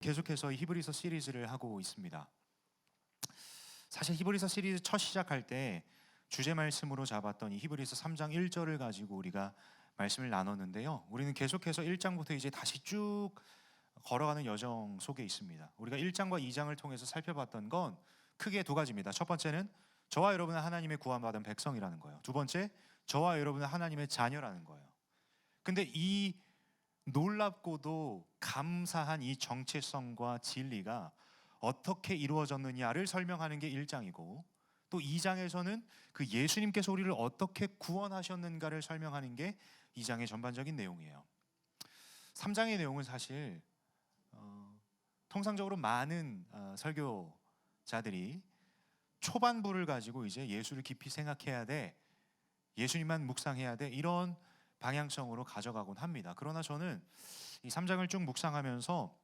계속해서 히브리서 시리즈를 하고 있습니다. 사실 히브리서 시리즈 첫 시작할 때 주제 말씀으로 잡았던 이 히브리서 3장 1절을 가지고 우리가 말씀을 나눴는데요. 우리는 계속해서 1장부터 이제 다시 쭉 걸어가는 여정 속에 있습니다. 우리가 1장과 2장을 통해서 살펴봤던 건 크게 두 가지입니다. 첫 번째는 저와 여러분은 하나님의 구원받은 백성이라는 거예요. 두 번째, 저와 여러분은 하나님의 자녀라는 거예요. 근데 이 놀랍고도 감사한 이 정체성과 진리가 어떻게 이루어졌느냐를 설명하는 게 1장이고, 또 2장에서는 그 예수님께서 우리를 어떻게 구원하셨는가를 설명하는 게 2장의 전반적인 내용이에요. 3장의 내용은 사실 통상적으로 많은 설교자들이 초반부를 가지고 이제 예수를 깊이 생각해야 돼, 예수님만 묵상해야 돼, 이런 방향성으로 가져가곤 합니다. 그러나 저는 이 3장을 쭉 묵상하면서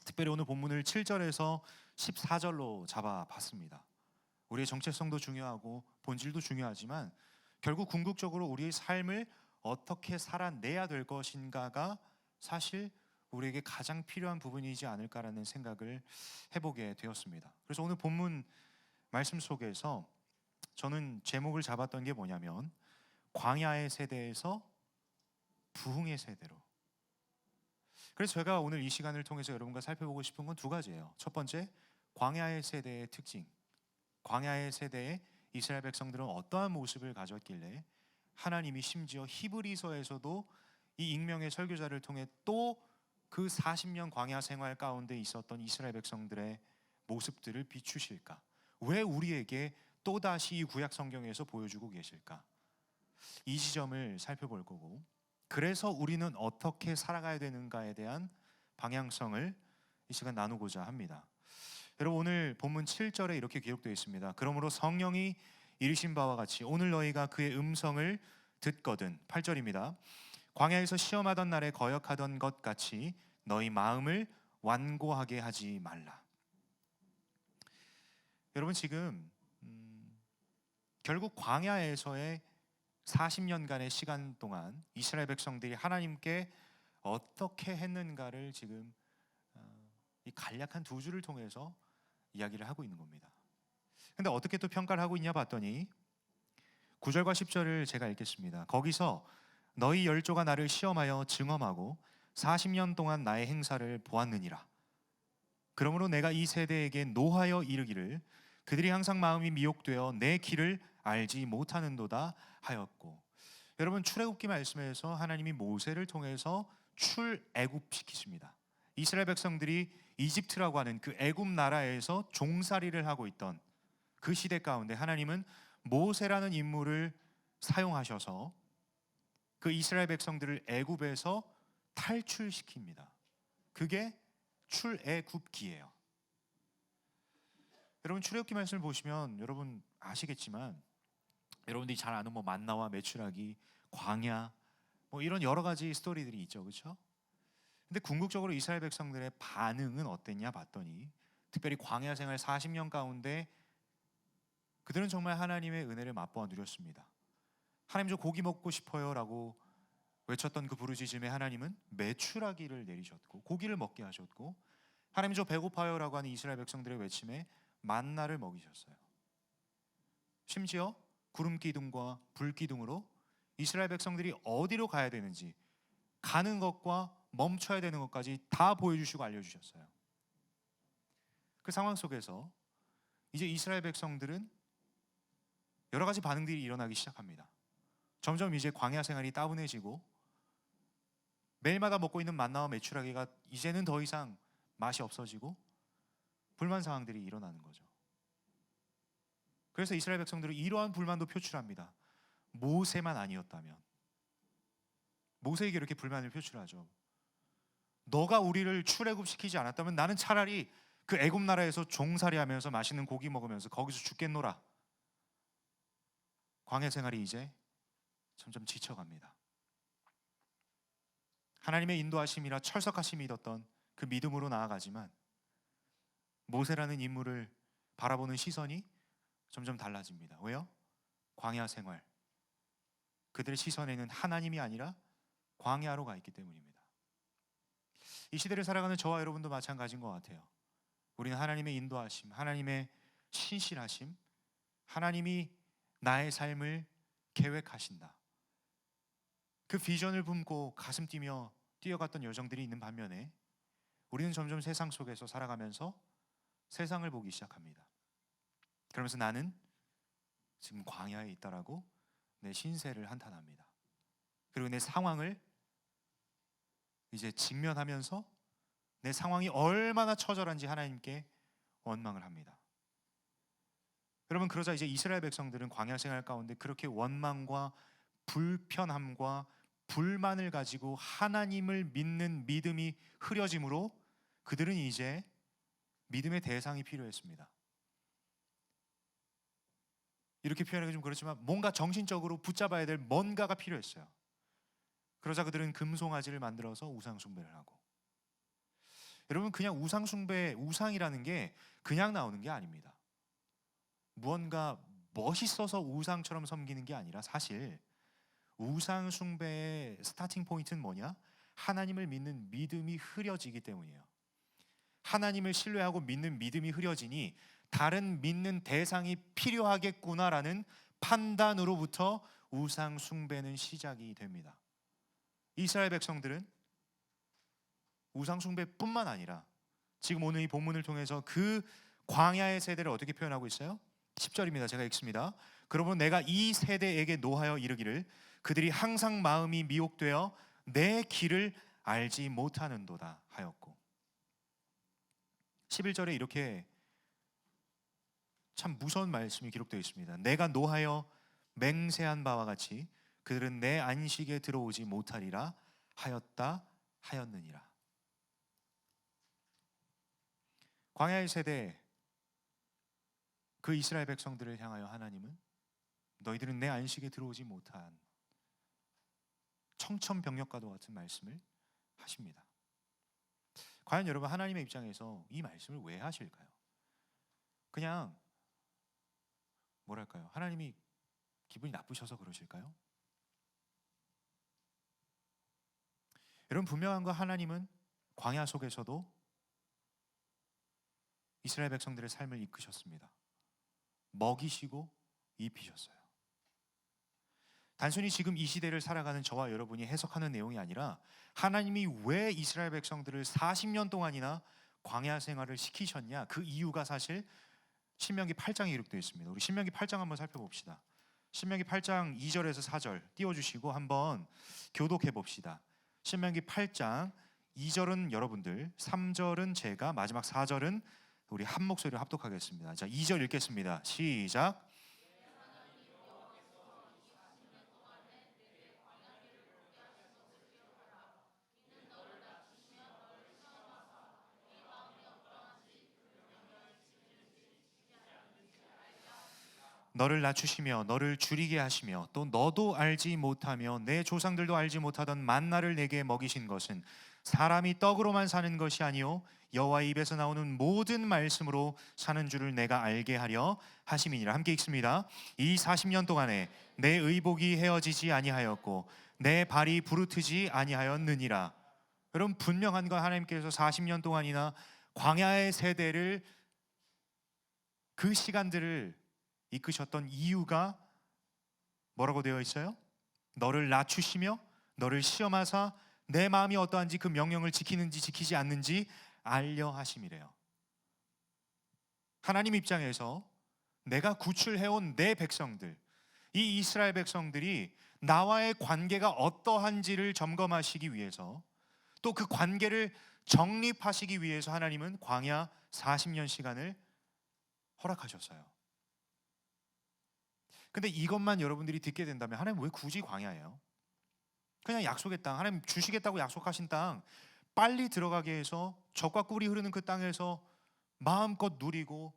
특별히 오늘 본문을 7절에서 14절로 잡아봤습니다. 우리의 정체성도 중요하고 본질도 중요하지만 결국 궁극적으로 우리의 삶을 어떻게 살아내야 될 것인가가 사실 우리에게 가장 필요한 부분이지 않을까라는 생각을 해보게 되었습니다. 그래서 오늘 본문 말씀 속에서 저는 제목을 잡았던 게 뭐냐면 광야의 세대에서 부흥의 세대로. 그래서 제가 오늘 이 시간을 통해서 여러분과 살펴보고 싶은 건 두 가지예요. 첫 번째, 광야의 세대의 특징, 광야의 세대의 이스라엘 백성들은 어떠한 모습을 가졌길래 하나님이 심지어 히브리서에서도 이 익명의 설교자를 통해 또 그 40년 광야 생활 가운데 있었던 이스라엘 백성들의 모습들을 비추실까? 왜 우리에게 또다시 이 구약 성경에서 보여주고 계실까? 이 지점을 살펴볼 거고, 그래서 우리는 어떻게 살아가야 되는가에 대한 방향성을 이 시간 나누고자 합니다. 여러분, 오늘 본문 7절에 이렇게 기록되어 있습니다. 그러므로 성령이 이르신 바와 같이 오늘 너희가 그의 음성을 듣거든. 8절입니다. 광야에서 시험하던 날에 거역하던 것 같이 너희 마음을 완고하게 하지 말라. 여러분, 지금 결국 광야에서의 40년간의 시간 동안 이스라엘 백성들이 하나님께 어떻게 했는가를 지금 이 간략한 두 줄을 통해서 이야기를 하고 있는 겁니다. 근데 어떻게 또 평가를 하고 있냐 봤더니 9절과 10절을 제가 읽겠습니다. 거기서 너희 열조가 나를 시험하여 증험하고 40년 동안 나의 행사를 보았느니라. 그러므로 내가 이 세대에게 노하여 이르기를 그들이 항상 마음이 미혹되어 내 길을 알지 못하는도다 하였고. 여러분, 출애굽기 말씀에서 하나님이 모세를 통해서 출애굽시키십니다. 이스라엘 백성들이 이집트라고 하는 그 애굽 나라에서 종살이를 하고 있던 그 시대 가운데 하나님은 모세라는 인물을 사용하셔서 그 이스라엘 백성들을 애굽에서 탈출시킵니다. 그게 출애굽기예요. 여러분, 출애굽기 말씀을 보시면 여러분 아시겠지만, 여러분들이 잘 아는 만나와 메추라기, 광야, 이런 여러 가지 스토리들이 있죠, 그렇죠? 근데 궁극적으로 이스라엘 백성들의 반응은 어땠냐 봤더니, 특별히 광야 생활 40년 가운데 그들은 정말 하나님의 은혜를 맛보아 누렸습니다. 하나님, 저 고기 먹고 싶어요 라고 외쳤던 그 부르짖음에 하나님은 메추라기를 내리셨고 고기를 먹게 하셨고, 하나님, 저 배고파요 라고 하는 이스라엘 백성들의 외침에 만나를 먹이셨어요. 심지어 구름 기둥과 불 기둥으로 이스라엘 백성들이 어디로 가야 되는지, 가는 것과 멈춰야 되는 것까지 다 보여주시고 알려주셨어요. 그 상황 속에서 이제 이스라엘 백성들은 여러 가지 반응들이 일어나기 시작합니다. 점점 이제 광야 생활이 따분해지고 매일마다 먹고 있는 만나와 메추라기가 이제는 더 이상 맛이 없어지고 불만 상황들이 일어나는 거죠. 그래서 이스라엘 백성들은 이러한 불만도 표출합니다. 모세만 아니었다면. 모세에게 이렇게 불만을 표출하죠. 너가 우리를 출애굽시키지 않았다면 나는 차라리 그 애굽 나라에서 종살이하면서 맛있는 고기 먹으면서 거기서 죽겠노라. 광야 생활이 이제 점점 지쳐갑니다. 하나님의 인도하심이라 철석하심이 믿었던 그 믿음으로 나아가지만 모세라는 인물을 바라보는 시선이 점점 달라집니다. 왜요? 광야 생활, 그들의 시선에는 하나님이 아니라 광야로 가 있기 때문입니다. 이 시대를 살아가는 저와 여러분도 마찬가지인 것 같아요. 우리는 하나님의 인도하심, 하나님의 신실하심, 하나님이 나의 삶을 계획하신다, 그 비전을 품고 가슴 뛰며 뛰어갔던 여정들이 있는 반면에 우리는 점점 세상 속에서 살아가면서 세상을 보기 시작합니다. 그러면서 나는 지금 광야에 있다라고 내 신세를 한탄합니다. 그리고 내 상황을 이제 직면하면서 내 상황이 얼마나 처절한지 하나님께 원망을 합니다. 여러분, 그러자 이제 이스라엘 백성들은 광야 생활 가운데 그렇게 원망과 불편함과 불만을 가지고 하나님을 믿는 믿음이 흐려짐으로 그들은 이제 믿음의 대상이 필요했습니다. 이렇게 표현하기 좀 그렇지만 뭔가 정신적으로 붙잡아야 될 뭔가가 필요했어요. 그러자 그들은 금송아지를 만들어서 우상 숭배를 하고, 여러분, 그냥 우상 숭배, 우상이라는 게 그냥 나오는 게 아닙니다. 무언가 멋있어서 우상처럼 섬기는 게 아니라 사실 우상 숭배의 스타팅 포인트는 뭐냐? 하나님을 믿는 믿음이 흐려지기 때문이에요. 하나님을 신뢰하고 믿는 믿음이 흐려지니 다른 믿는 대상이 필요하겠구나라는 판단으로부터 우상 숭배는 시작이 됩니다. 이스라엘 백성들은 우상 숭배뿐만 아니라 지금 오늘 이 본문을 통해서 그 광야의 세대를 어떻게 표현하고 있어요? 10절입니다. 제가 읽습니다. 그러므로 내가 이 세대에게 노하여 이르기를 그들이 항상 마음이 미혹되어 내 길을 알지 못하는도다 하였고, 11절에 이렇게 참 무서운 말씀이 기록되어 있습니다. 내가 노하여 맹세한 바와 같이 그들은 내 안식에 들어오지 못하리라 하였다 하였느니라. 광야의 세대, 그 이스라엘 백성들을 향하여 하나님은 너희들은 내 안식에 들어오지 못한, 청천벽력과도 같은 말씀을 하십니다. 과연 여러분, 하나님의 입장에서 이 말씀을 왜 하실까요? 그냥 뭐랄까요? 하나님이 기분이 나쁘셔서 그러실까요? 여러분, 분명한 거, 하나님은 광야 속에서도 이스라엘 백성들의 삶을 이끄셨습니다. 먹이시고 입히셨어요. 단순히 지금 이 시대를 살아가는 저와 여러분이 해석하는 내용이 아니라 하나님이 왜 이스라엘 백성들을 40년 동안이나 광야 생활을 시키셨냐, 그 이유가 사실 신명기 8장에 기록되어 있습니다. 우리 신명기 8장 한번 살펴봅시다. 신명기 8장 2절에서 4절 띄워주시고 한번 교독해 봅시다. 신명기 8장 2절은 여러분들, 3절은 제가, 마지막 4절은 우리 한 목소리로 합독하겠습니다. 자, 2절 읽겠습니다. 시작. 너를 낮추시며 너를 줄이게 하시며 또 너도 알지 못하며 내 조상들도 알지 못하던 만나를 내게 먹이신 것은 사람이 떡으로만 사는 것이 아니요 여호와의 입에서 나오는 모든 말씀으로 사는 줄을 내가 알게 하려 하심이니라. 함께 읽습니다. 이 40년 동안에 내 의복이 헤어지지 아니하였고 내 발이 부르트지 아니하였느니라. 여러분, 분명한 건 하나님께서 40년 동안이나 광야의 세대를, 그 시간들을 이끄셨던 이유가 뭐라고 되어 있어요? 너를 낮추시며 너를 시험하사 내 마음이 어떠한지 그 명령을 지키는지 지키지 않는지 알려 하심이래요. 하나님 입장에서 내가 구출해온 내 백성들, 이 이스라엘 백성들이 나와의 관계가 어떠한지를 점검하시기 위해서, 또 그 관계를 정립하시기 위해서 하나님은 광야 40년 시간을 허락하셨어요. 근데 이것만 여러분들이 듣게 된다면 하나님 왜 굳이 광야예요? 그냥 약속의 땅, 하나님 주시겠다고 약속하신 땅 빨리 들어가게 해서 젖과 꿀이 흐르는 그 땅에서 마음껏 누리고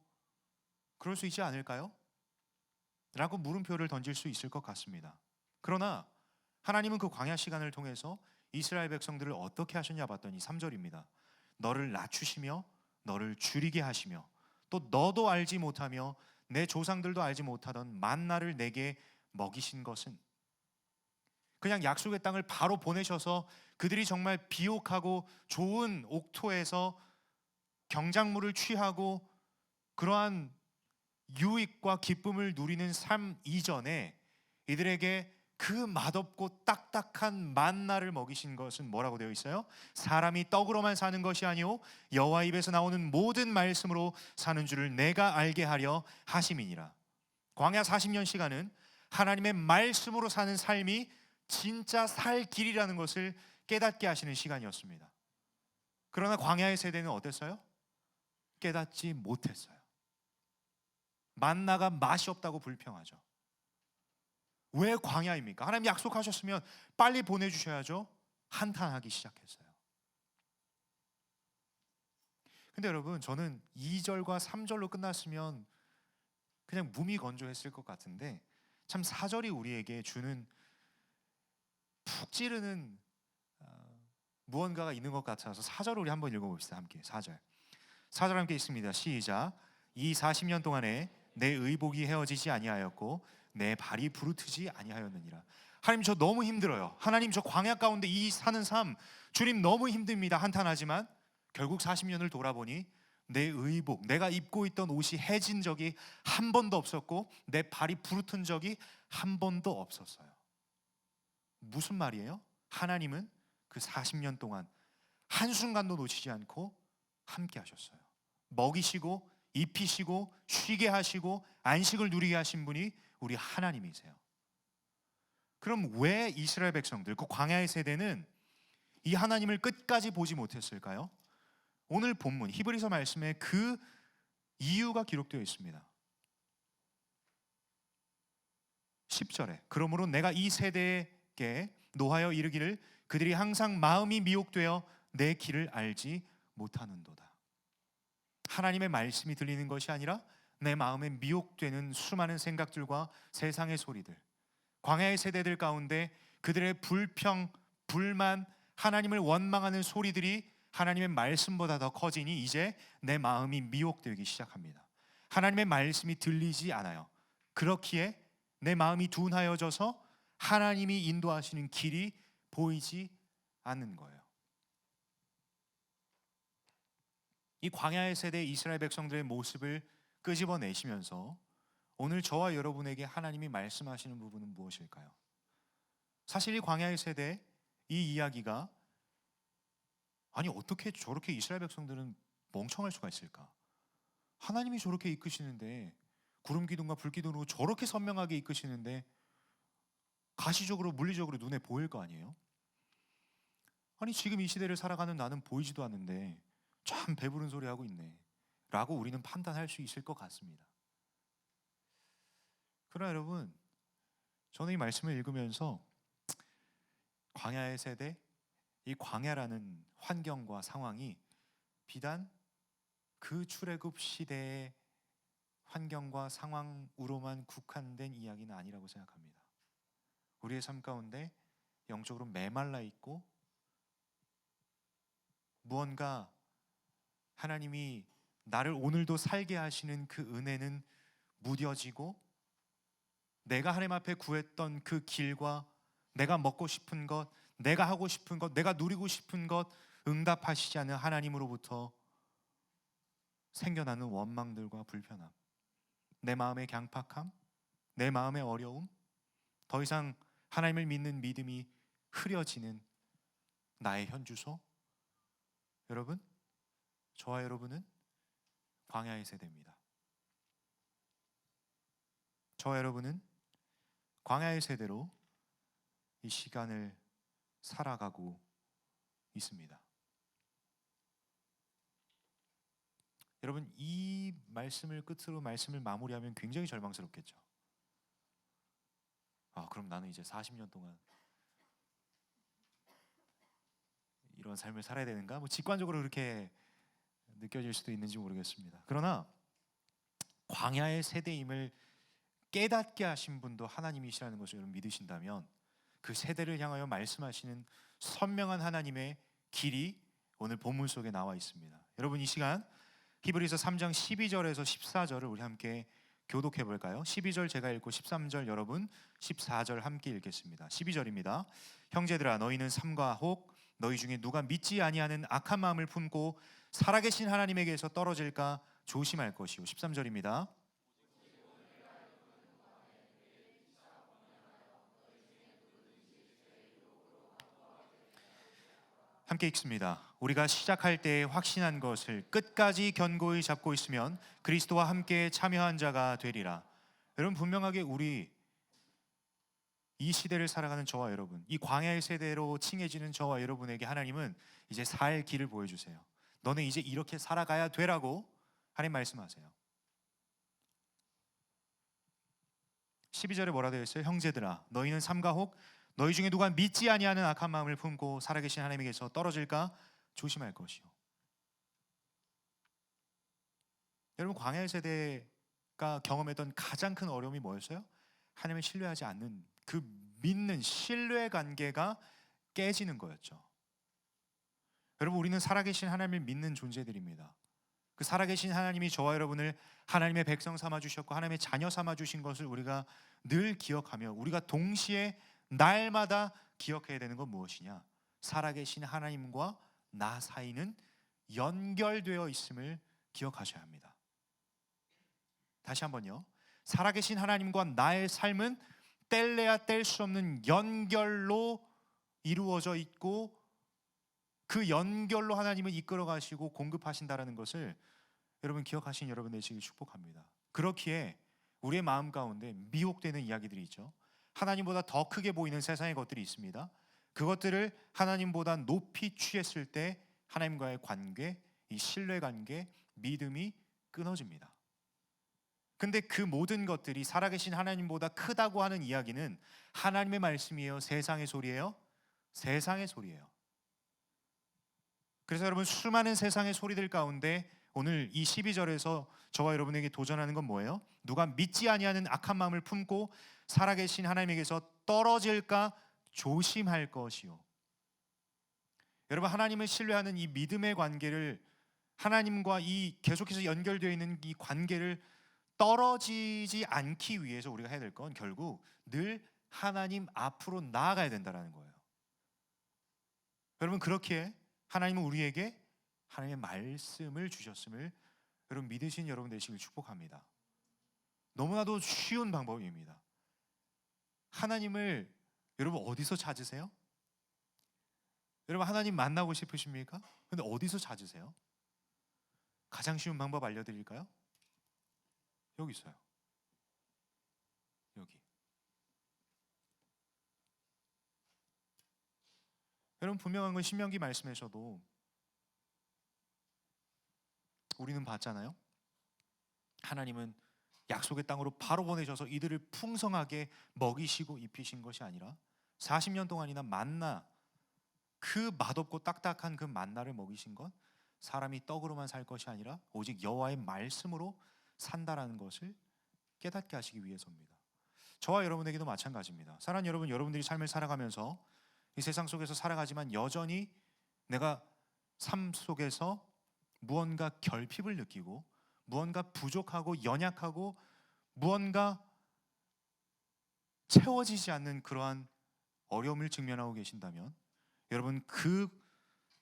그럴 수 있지 않을까요? 라고 물음표를 던질 수 있을 것 같습니다. 그러나 하나님은 그 광야 시간을 통해서 이스라엘 백성들을 어떻게 하셨냐 봤더니 3절입니다. 너를 낮추시며 너를 줄이게 하시며 또 너도 알지 못하며 내 조상들도 알지 못하던 만나를 내게 먹이신 것은, 그냥 약속의 땅을 바로 보내셔서 그들이 정말 비옥하고 좋은 옥토에서 경작물을 취하고 그러한 유익과 기쁨을 누리는 삶 이전에 이들에게 그 맛없고 딱딱한 만나를 먹이신 것은 뭐라고 되어 있어요? 사람이 떡으로만 사는 것이 아니요 여호와 입에서 나오는 모든 말씀으로 사는 줄을 내가 알게 하려 하심이니라. 광야 40년 시간은 하나님의 말씀으로 사는 삶이 진짜 살 길이라는 것을 깨닫게 하시는 시간이었습니다. 그러나 광야의 세대는 어땠어요? 깨닫지 못했어요. 만나가 맛이 없다고 불평하죠. 왜 광야입니까? 하나님 약속하셨으면 빨리 보내주셔야죠. 한탄하기 시작했어요. 근데 여러분, 저는 2절과 3절로 끝났으면 그냥 무미건조했을 것 같은데 참 4절이 우리에게 주는 푹 찌르는 무언가가 있는 것 같아서 4절을 우리 한번 읽어봅시다. 함께 4절 함께 읽습니다. 시작. 이 40년 동안에 내 의복이 헤어지지 아니하였고 내 발이 부르트지 아니하였느니라. 하나님, 저 너무 힘들어요. 하나님, 저 광야 가운데 이 사는 삶 주님 너무 힘듭니다. 한탄하지만 결국 40년을 돌아보니 내 의복, 내가 입고 있던 옷이 해진 적이 한 번도 없었고 내 발이 부르튼 적이 한 번도 없었어요. 무슨 말이에요? 하나님은 그 40년 동안 한순간도 놓치지 않고 함께 하셨어요. 먹이시고 입히시고 쉬게 하시고 안식을 누리게 하신 분이 우리 하나님이세요. 그럼 왜 이스라엘 백성들, 그 광야의 세대는 이 하나님을 끝까지 보지 못했을까요? 오늘 본문 히브리서 말씀에 그 이유가 기록되어 있습니다. 10절에 그러므로 내가 이 세대에게 노하여 이르기를 그들이 항상 마음이 미혹되어 내 길을 알지 못하는도다. 하나님의 말씀이 들리는 것이 아니라 내 마음에 미혹되는 수많은 생각들과 세상의 소리들, 광야의 세대들 가운데 그들의 불평, 불만, 하나님을 원망하는 소리들이 하나님의 말씀보다 더 커지니 이제 내 마음이 미혹되기 시작합니다. 하나님의 말씀이 들리지 않아요. 그렇기에 내 마음이 둔하여져서 하나님이 인도하시는 길이 보이지 않는 거예요. 이 광야의 세대 이스라엘 백성들의 모습을 끄집어내시면서 오늘 저와 여러분에게 하나님이 말씀하시는 부분은 무엇일까요? 사실 이 광야의 세대 이 이야기가 아니 어떻게 저렇게 이스라엘 백성들은 멍청할 수가 있을까? 하나님이 저렇게 이끄시는데 구름 기둥과 불 기둥으로 저렇게 선명하게 이끄시는데 가시적으로 물리적으로 눈에 보일 거 아니에요? 아니 지금 이 시대를 살아가는 나는 보이지도 않는데 참 배부른 소리 하고 있네 라고 우리는 판단할 수 있을 것 같습니다. 그러나 여러분, 저는 이 말씀을 읽으면서 광야의 세대, 이 광야라는 환경과 상황이 비단 그 출애굽 시대의 환경과 상황으로만 국한된 이야기는 아니라고 생각합니다. 우리의 삶 가운데 영적으로 메말라 있고 무언가 하나님이 나를 오늘도 살게 하시는 그 은혜는 무뎌지고 내가 하나님 앞에 구했던 그 길과 내가 먹고 싶은 것, 내가 하고 싶은 것, 내가 누리고 싶은 것 응답하시지 않는 하나님으로부터 생겨나는 원망들과 불편함, 내 마음의 강팍함, 내 마음의 어려움, 더 이상 하나님을 믿는 믿음이 흐려지는 나의 현주소. 여러분, 저와 여러분은 광야의 세대입니다. 저와 여러분은 광야의 세대로 이 시간을 살아가고 있습니다. 여러분, 이 말씀을 끝으로 말씀을 마무리하면 굉장히 절망스럽겠죠. 그럼 나는 이제 40년 동안 이런 삶을 살아야 되는가? 직관적으로 그렇게 느껴질 수도 있는지 모르겠습니다. 그러나 광야의 세대임을 깨닫게 하신 분도 하나님이시라는 것을 여러분 믿으신다면 그 세대를 향하여 말씀하시는 선명한 하나님의 길이 오늘 본문 속에 나와 있습니다. 여러분, 이 시간 히브리서 3장 12절에서 14절을 우리 함께 교독해 볼까요? 12절 제가 읽고 13절 여러분 14절 함께 읽겠습니다. 12절입니다. 형제들아 너희는 삼가 혹 너희 중에 누가 믿지 아니하는 악한 마음을 품고 살아계신 하나님에게서 떨어질까 조심할 것이요. 13절입니다. 함께 읽습니다. 우리가 시작할 때에 확신한 것을 끝까지 견고히 잡고 있으면 그리스도와 함께 참여한 자가 되리라. 여러분, 분명하게 우리 이 시대를 살아가는 저와 여러분, 이 광야의 세대로 칭해지는 저와 여러분에게 하나님은 이제 살 길을 보여주세요. 너는 이제 이렇게 살아가야 되라고 하나님 말씀하세요. 12절에 뭐라 되어 있어요? 형제들아, 너희는 삼가 혹 너희 중에 누가 믿지 아니하는 악한 마음을 품고 살아계신 하나님에게서 떨어질까 조심할 것이요. 여러분, 광야의 세대가 경험했던 가장 큰 어려움이 뭐였어요? 하나님을 신뢰하지 않는 그 믿는 신뢰 관계가 깨지는 거였죠. 여러분, 우리는 살아계신 하나님을 믿는 존재들입니다. 그 살아계신 하나님이 저와 여러분을 하나님의 백성 삼아 주셨고 하나님의 자녀 삼아 주신 것을 우리가 늘 기억하며, 우리가 동시에 날마다 기억해야 되는 건 무엇이냐? 살아계신 하나님과 나 사이는 연결되어 있음을 기억하셔야 합니다. 다시 한번요. 살아계신 하나님과 나의 삶은 뗄래야 뗄 수 없는 연결로 이루어져 있고, 그 연결로 하나님은 이끌어 가시고 공급하신다라는 것을 여러분 기억하신 여러분 되시길 축복합니다. 그렇기에 우리의 마음 가운데 미혹되는 이야기들이 있죠. 하나님보다 더 크게 보이는 세상의 것들이 있습니다. 그것들을 하나님보다 높이 취했을 때 하나님과의 관계, 이 신뢰 관계, 믿음이 끊어집니다. 근데 그 모든 것들이 살아계신 하나님보다 크다고 하는 이야기는 하나님의 말씀이에요? 세상의 소리예요? 세상의 소리예요. 그래서 여러분, 수많은 세상의 소리들 가운데 오늘 이 12절에서 저와 여러분에게 도전하는 건 뭐예요? 누가 믿지 아니하는 악한 마음을 품고 살아계신 하나님에게서 떨어질까 조심할 것이요. 여러분, 하나님을 신뢰하는 이 믿음의 관계를, 하나님과 이 계속해서 연결되어 있는 이 관계를 떨어지지 않기 위해서 우리가 해야 될 건 결국 늘 하나님 앞으로 나아가야 된다는 거예요. 여러분, 그렇기에 하나님은 우리에게 하나님의 말씀을 주셨음을 여러분 믿으신 여러분 되시길 축복합니다. 너무나도 쉬운 방법입니다. 하나님을 여러분 어디서 찾으세요? 여러분, 하나님 만나고 싶으십니까? 근데 어디서 찾으세요? 가장 쉬운 방법 알려드릴까요? 여기 있어요. 여기. 여러분, 분명한 건 신명기 말씀에서도 우리는 봤잖아요. 하나님은 약속의 땅으로 바로 보내셔서 이들을 풍성하게 먹이시고 입히신 것이 아니라 40년 동안이나 만나, 그 맛없고 딱딱한 그 만나를 먹이신 건 사람이 떡으로만 살 것이 아니라 오직 여호와의 말씀으로 산다라는 것을 깨닫게 하시기 위해서입니다. 저와 여러분에게도 마찬가지입니다. 사랑하는 여러분, 여러분들이 삶을 살아가면서 이 세상 속에서 살아가지만 여전히 내가 삶 속에서 무언가 결핍을 느끼고 무언가 부족하고 연약하고 무언가 채워지지 않는 그러한 어려움을 직면하고 계신다면 여러분, 그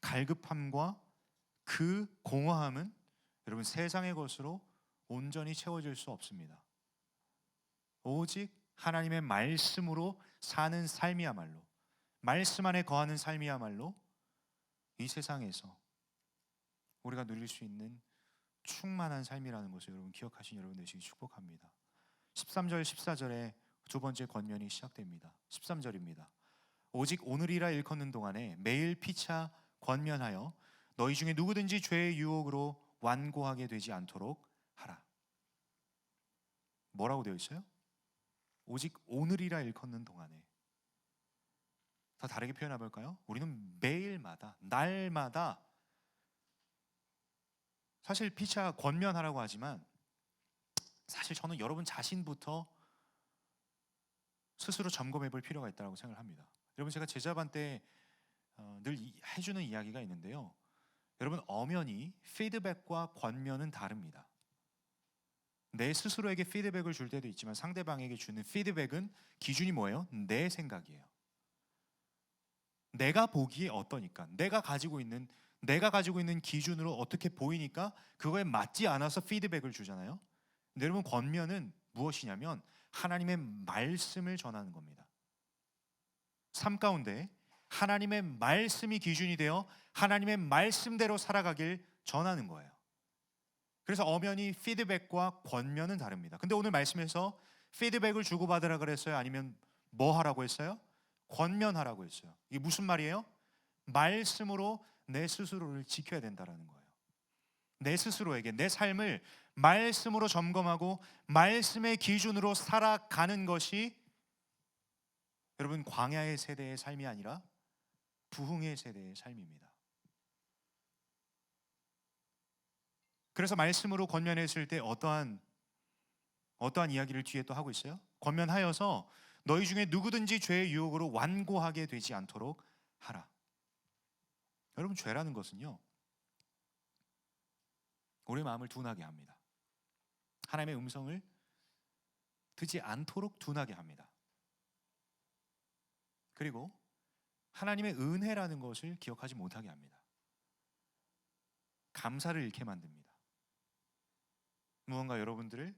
갈급함과 그 공허함은 여러분 세상의 것으로 온전히 채워질 수 없습니다. 오직 하나님의 말씀으로 사는 삶이야말로, 말씀 안에 거하는 삶이야말로 이 세상에서 우리가 누릴 수 있는 충만한 삶이라는 것을 여러분 기억하신 여러분 되시기 축복합니다. 13절 14절에 두 번째 권면이 시작됩니다. 13절입니다. 오직 오늘이라 일컫는 동안에 매일 피차 권면하여 너희 중에 누구든지 죄의 유혹으로 완고하게 되지 않도록 하라. 뭐라고 되어 있어요? 오직 오늘이라 일컫는 동안에. 더 다르게 표현해 볼까요? 우리는 매일마다, 날마다, 사실 피차 권면하라고 하지만 사실 저는 여러분 자신부터 스스로 점검해 볼 필요가 있다고 생각을 합니다. 여러분, 제가 제자반 때 늘 해주는 이야기가 있는데요. 여러분, 엄연히 피드백과 권면은 다릅니다. 내 스스로에게 피드백을 줄 때도 있지만 상대방에게 주는 피드백은 기준이 뭐예요? 내 생각이에요. 내가 보기에 어떠니까, 내가 가지고 있는 기준으로 어떻게 보이니까 그거에 맞지 않아서 피드백을 주잖아요. 근데 여러분, 권면은 무엇이냐면 하나님의 말씀을 전하는 겁니다. 삶 가운데 하나님의 말씀이 기준이 되어 하나님의 말씀대로 살아가길 전하는 거예요. 그래서 엄연히 피드백과 권면은 다릅니다. 근데 오늘 말씀에서 피드백을 주고받으라 그랬어요? 아니면 뭐 하라고 했어요? 권면하라고 했어요. 이게 무슨 말이에요? 말씀으로 내 스스로를 지켜야 된다라는 거예요. 내 스스로에게 내 삶을 말씀으로 점검하고 말씀의 기준으로 살아가는 것이 여러분, 광야의 세대의 삶이 아니라 부흥의 세대의 삶입니다. 그래서 말씀으로 권면했을 때 어떠한 이야기를 뒤에 또 하고 있어요? 권면하여서 너희 중에 누구든지 죄의 유혹으로 완고하게 되지 않도록 하라. 여러분, 죄라는 것은요, 우리의 마음을 둔하게 합니다. 하나님의 음성을 듣지 않도록 둔하게 합니다. 그리고 하나님의 은혜라는 것을 기억하지 못하게 합니다. 감사를 잃게 만듭니다. 무언가 여러분들을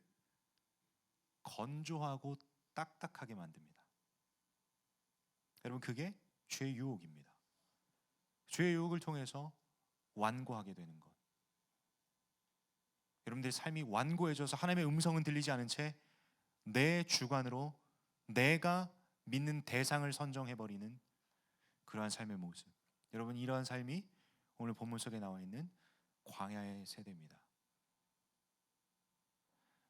건조하고 딱딱하게 만듭니다. 여러분, 그게 죄의 유혹입니다. 죄의 유혹을 통해서 완고하게 되는 것. 여러분들의 삶이 완고해져서 하나님의 음성은 들리지 않은 채 내 주관으로 내가 믿는 대상을 선정해버리는 그러한 삶의 모습. 여러분, 이러한 삶이 오늘 본문 속에 나와 있는 광야의 세대입니다.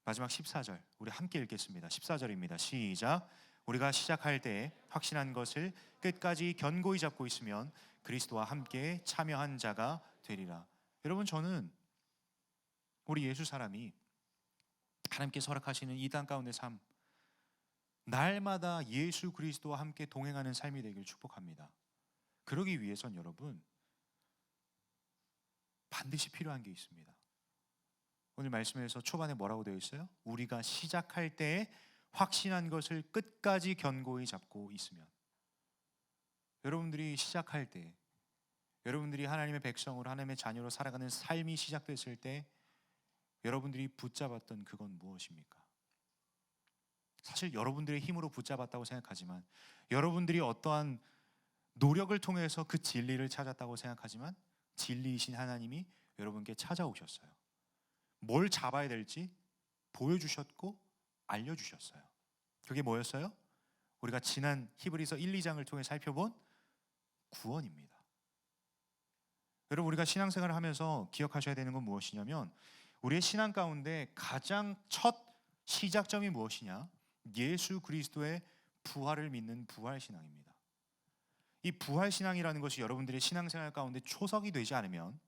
마지막 14절 우리 함께 읽겠습니다. 14절입니다. 시작. 우리가 시작할 때에 확신한 것을 끝까지 견고히 잡고 있으면 그리스도와 함께 참여한 자가 되리라. 여러분, 저는 우리 예수 사람이 하나님께 허락하시는 이 땅 가운데 삶, 날마다 예수 그리스도와 함께 동행하는 삶이 되길 축복합니다. 그러기 위해선 여러분, 반드시 필요한 게 있습니다. 오늘 말씀에서 초반에 뭐라고 되어 있어요? 우리가 시작할 때에 확신한 것을 끝까지 견고히 잡고 있으면. 여러분들이 시작할 때, 여러분들이 하나님의 백성으로 하나님의 자녀로 살아가는 삶이 시작됐을 때 여러분들이 붙잡았던 그건 무엇입니까? 사실 여러분들의 힘으로 붙잡았다고 생각하지만, 여러분들이 어떠한 노력을 통해서 그 진리를 찾았다고 생각하지만, 진리이신 하나님이 여러분께 찾아오셨어요. 뭘 잡아야 될지 보여주셨고 알려주셨어요. 그게 뭐였어요? 우리가 지난 히브리서 1, 2장을 통해 살펴본 구원입니다. 여러분, 우리가 신앙생활을 하면서 기억하셔야 되는 건 무엇이냐면, 우리의 신앙 가운데 가장 첫 시작점이 무엇이냐? 예수 그리스도의 부활을 믿는 부활신앙입니다. 이 부활신앙이라는 것이 여러분들의 신앙생활 가운데 초석이 되지 않으면,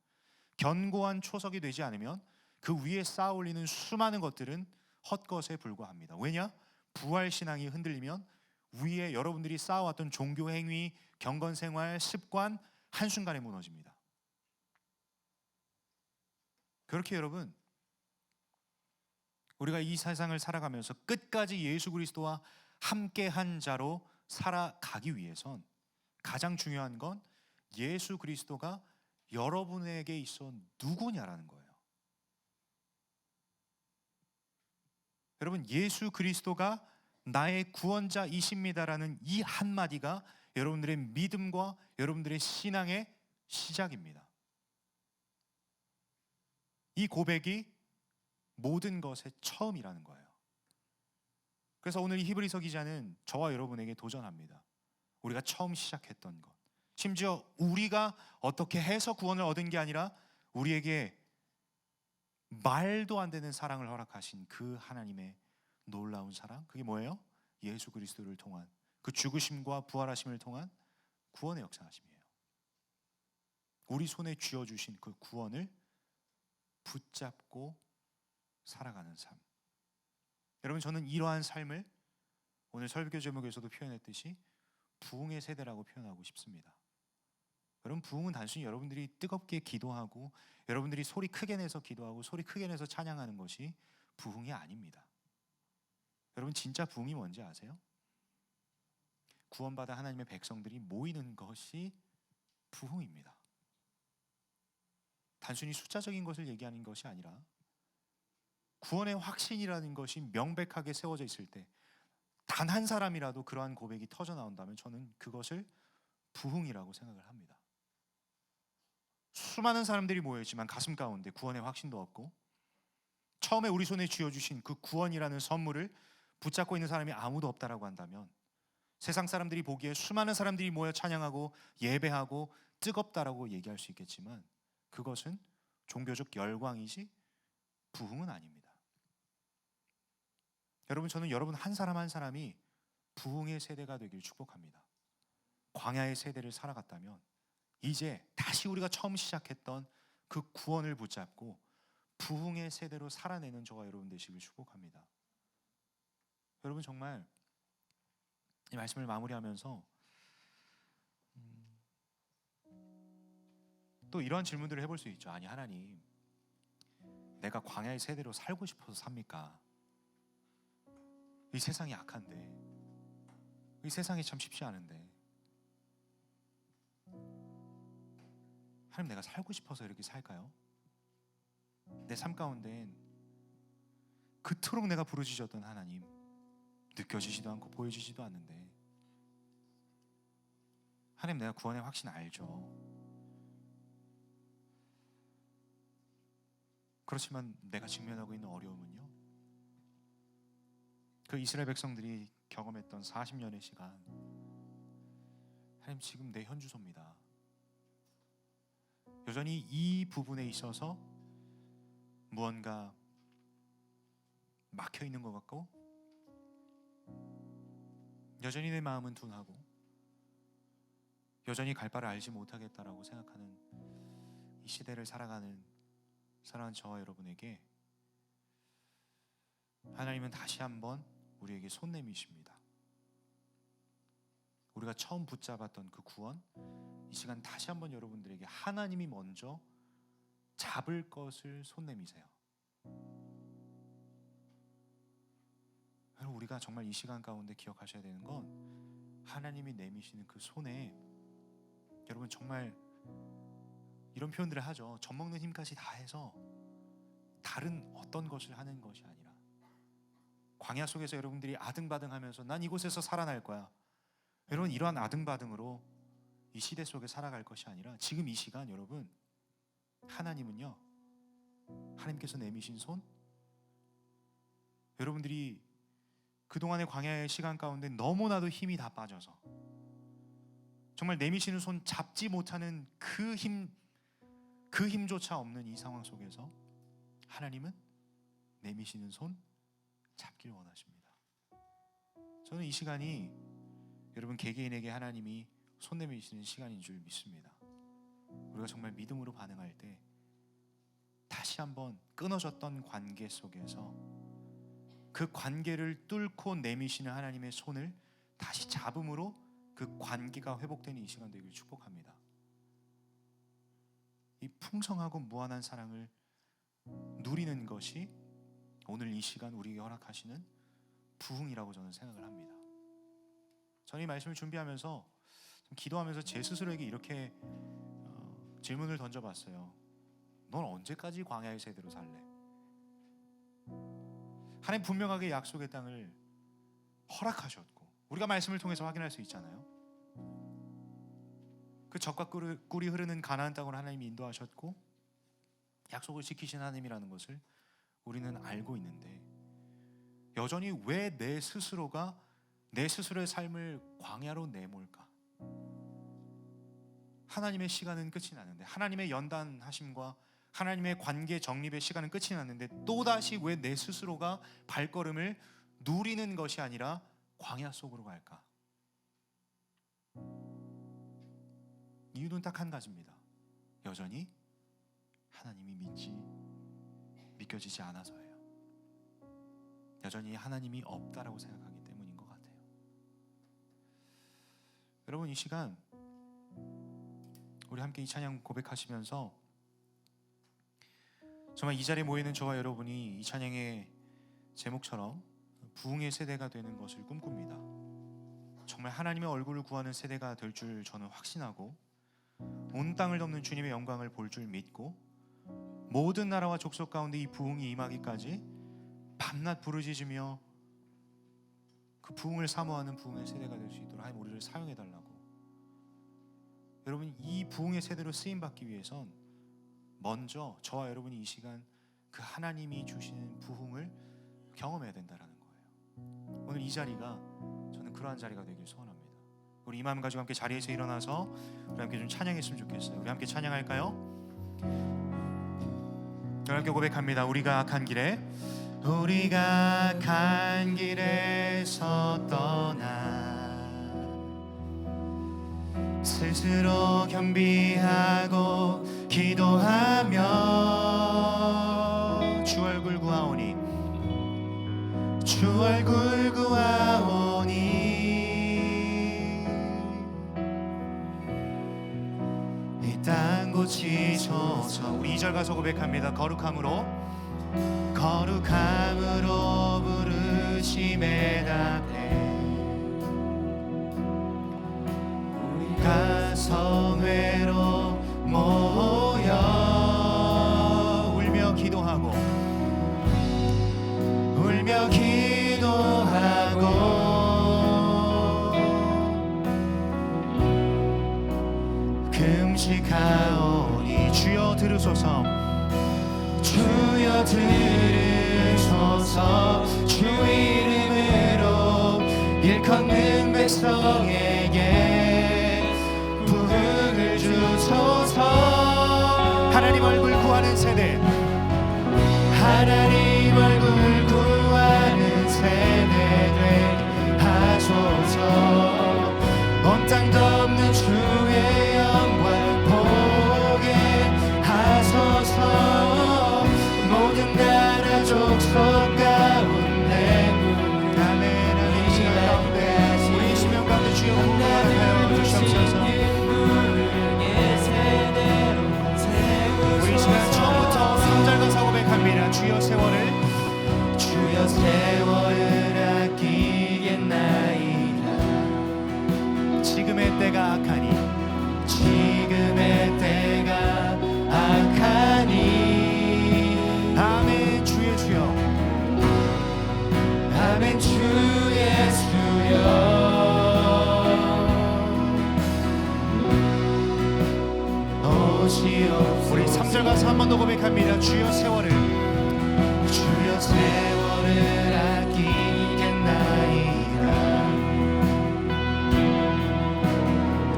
견고한 초석이 되지 않으면 그 위에 쌓아 올리는 수많은 것들은 헛것에 불과합니다. 왜냐? 부활신앙이 흔들리면 위에 여러분들이 쌓아왔던 종교 행위, 경건생활, 습관 한순간에 무너집니다. 그렇게 여러분, 우리가 이 세상을 살아가면서 끝까지 예수 그리스도와 함께한 자로 살아가기 위해선 가장 중요한 건 예수 그리스도가 여러분에게 있어 누구냐라는 거예요. 여러분, 예수 그리스도가 나의 구원자이십니다라는 이 한마디가 여러분들의 믿음과 여러분들의 신앙의 시작입니다. 이 고백이 모든 것의 처음이라는 거예요. 그래서 오늘 이 히브리서 기자는 저와 여러분에게 도전합니다. 우리가 처음 시작했던 것, 심지어 우리가 어떻게 해서 구원을 얻은 게 아니라 우리에게 말도 안 되는 사랑을 허락하신 그 하나님의 놀라운 사랑, 그게 뭐예요? 예수 그리스도를 통한 그 죽으심과 부활하심을 통한 구원의 역사하심이에요. 우리 손에 쥐어주신 그 구원을 붙잡고 살아가는 삶. 여러분, 저는 이러한 삶을 오늘 설교 제목에서도 표현했듯이 부흥의 세대라고 표현하고 싶습니다. 여러분, 부흥은 단순히 여러분들이 뜨겁게 기도하고 여러분들이 소리 크게 내서 기도하고 소리 크게 내서 찬양하는 것이 부흥이 아닙니다. 여러분, 진짜 부흥이 뭔지 아세요? 구원받아 하나님의 백성들이 모이는 것이 부흥입니다. 단순히 숫자적인 것을 얘기하는 것이 아니라 구원의 확신이라는 것이 명백하게 세워져 있을 때 단 한 사람이라도 그러한 고백이 터져 나온다면 저는 그것을 부흥이라고 생각을 합니다. 수많은 사람들이 모여있지만 가슴 가운데 구원의 확신도 없고 처음에 우리 손에 쥐어주신 그 구원이라는 선물을 붙잡고 있는 사람이 아무도 없다라고 한다면 세상 사람들이 보기에 수많은 사람들이 모여 찬양하고 예배하고 뜨겁다라고 얘기할 수 있겠지만 그것은 종교적 열광이지 부흥은 아닙니다. 여러분, 저는 여러분 한 사람 한 사람이 부흥의 세대가 되길 축복합니다. 광야의 세대를 살아갔다면 이제 다시 우리가 처음 시작했던 그 구원을 붙잡고 부흥의 세대로 살아내는 저와 여러분 되시길 축복합니다. 여러분, 정말 이 말씀을 마무리하면서 또 이러한 질문들을 해볼 수 있죠. 아니 하나님, 내가 광야의 세대로 살고 싶어서 삽니까? 이 세상이 악한데, 이 세상이 참 쉽지 않은데 하나님, 내가 살고 싶어서 이렇게 살까요? 내 삶 가운데엔 그토록 내가 부르짖었던 하나님 느껴지지도 않고 보여지지도 않는데, 하나님, 내가 구원의 확신 알죠. 그렇지만 내가 직면하고 있는 어려움은요, 그 이스라엘 백성들이 경험했던 40년의 시간, 하나님, 지금 내 현주소입니다. 여전히 이 부분에 있어서 무언가 막혀 있는 것 같고, 여전히 내 마음은 둔하고, 여전히 갈 바를 알지 못하겠다라고 생각하는 이 시대를 살아가는 사랑하는 저와 여러분에게 하나님은 다시 한번 우리에게 손 내미십니다. 우리가 처음 붙잡았던 그 구원, 이 시간 다시 한번 여러분들에게 하나님이 먼저 잡을 것을 손 내미세요. 우리가 정말 이 시간 가운데 기억하셔야 되는 건 하나님이 내미시는 그 손에, 여러분 정말 이런 표현들을 하죠. 젖먹는 힘까지 다해서 다른 어떤 것을 하는 것이 아니라 광야 속에서 여러분들이 아등바등하면서 난 이곳에서 살아날 거야, 여러분 이러한 아등바등으로 이 시대 속에 살아갈 것이 아니라 지금 이 시간 여러분, 하나님은요, 하나님께서 내미신 손, 여러분들이 그동안의 광야의 시간 가운데 너무나도 힘이 다 빠져서 정말 내미시는 손 잡지 못하는 그 힘조차 없는 이 상황 속에서 하나님은 내미시는 손 잡길 원하십니다. 저는 이 시간이 여러분 개개인에게 하나님이 손 내미시는 시간인 줄 믿습니다. 우리가 정말 믿음으로 반응할 때 다시 한번 끊어졌던 관계 속에서 그 관계를 뚫고 내미시는 하나님의 손을 다시 잡음으로 그 관계가 회복되는 이 시간 되길 축복합니다. 이 풍성하고 무한한 사랑을 누리는 것이 오늘 이 시간 우리에게 허락하시는 부흥이라고 저는 생각을 합니다. 저는 이 말씀을 준비하면서 기도하면서 제 스스로에게 이렇게 질문을 던져봤어요. 넌 언제까지 광야의 세대로 살래? 하나님 분명하게 약속의 땅을 허락하셨고 우리가 말씀을 통해서 확인할 수 있잖아요. 그 젖과 꿀이 흐르는 가나안 땅으로 하나님이 인도하셨고 약속을 지키신 하나님이라는 것을 우리는 알고 있는데, 여전히 왜 내 스스로가 내 스스로의 삶을 광야로 내몰까? 하나님의 시간은 끝이 나는데, 하나님의 연단하심과 하나님의 관계 정립의 시간은 끝이 났는데 또다시 왜 내 스스로가 발걸음을 누리는 것이 아니라 광야 속으로 갈까? 이유는 딱 한 가지입니다. 여전히 하나님이 믿겨지지 않아서예요. 여전히 하나님이 없다라고 생각하기 때문인 것 같아요. 여러분, 이 시간 우리 함께 이 찬양 고백하시면서 정말 이 자리에 모이는 저와 여러분이 이 찬양의 제목처럼 부흥의 세대가 되는 것을 꿈꿉니다. 정말 하나님의 얼굴을 구하는 세대가 될 줄 저는 확신하고, 온 땅을 덮는 주님의 영광을 볼 줄 믿고, 모든 나라와 족속 가운데 이 부흥이 임하기까지 밤낮 부르짖으며 그 부흥을 사모하는 부흥의 세대가 될 수 있도록 하나님 우리를 사용해 달라고. 여러분, 이 부흥의 세대로 쓰임 받기 위해선 먼저 저와 여러분이 이 시간 그 하나님이 주시는 부흥을 경험해야 된다라는 거예요. 오늘 이 자리가 저는 그러한 자리가 되길 소원합니다. 우리 이 마음 가지고 함께 자리에서 일어나서 우리 함께 좀 찬양했으면 좋겠어요. 우리 함께 찬양할까요? 함께 고백합니다. 우리가 간 길에, 우리가 간 길에서 떠나 스스로 겸비하고 기도하며 주 얼굴 구하오니, 주 얼굴 구하오니 이 땅 고치소서. 우리 2절 가서 고백합니다. 거룩함으로 부르심에 답해 우리가 성회로 모여 울며 기도하고 금식하오니 주여 들으소서, 주여 들으소서. 주 이름으로 일컫는 백성에게 부흥을 주소서. 하나님 얼굴 구하는 세대, 하나님 얼굴 구하는 세대 되게 하소서. 온 땅 덮는 주의 영광 보게 하소서. 모든 나라 족속 가운데 아멘. 이 시간 가운데 우리 심령 가운데 주여 부흥하여 주시옵소서. 우리 시간 처음부터 3절 가사 고백합니다. 주여 세월을 아끼겠나이다. 지금의 때가 악하니, 지금의 때가 악하니 아멘. 주의 주여, 아멘. 주 예수여 오시옵소서. 우리 3절 가사 한 번 더 고백합니다. 주여 세월을 아끼겠나이다.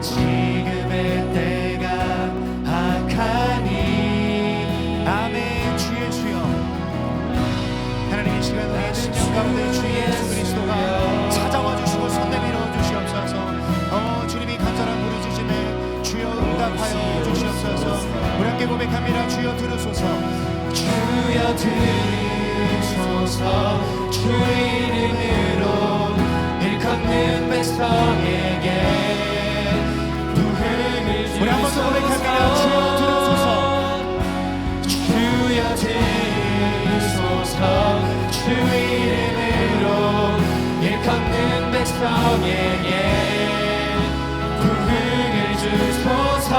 지금의 때가 악하니 아멘. 주의 주여. 하나님 이 시간 우리의 심령 가운데 주 예수 그리스도가 찾아와 주시고 손 내밀어 주시옵소서. 주님이 간절한 부르짖음에 주여 응답하여 주시옵소서. 우리 함께 고백합니다. 주여 들으소서, 주여 들으소서. 주 이름으로 일컫는 백성에게 부흥을 주소서. 우리 한 번 더 고백합니다. 주여 들으소서, 주여 들으소서. 주 이름으로 일컫는 백성에게 부흥을 주소서.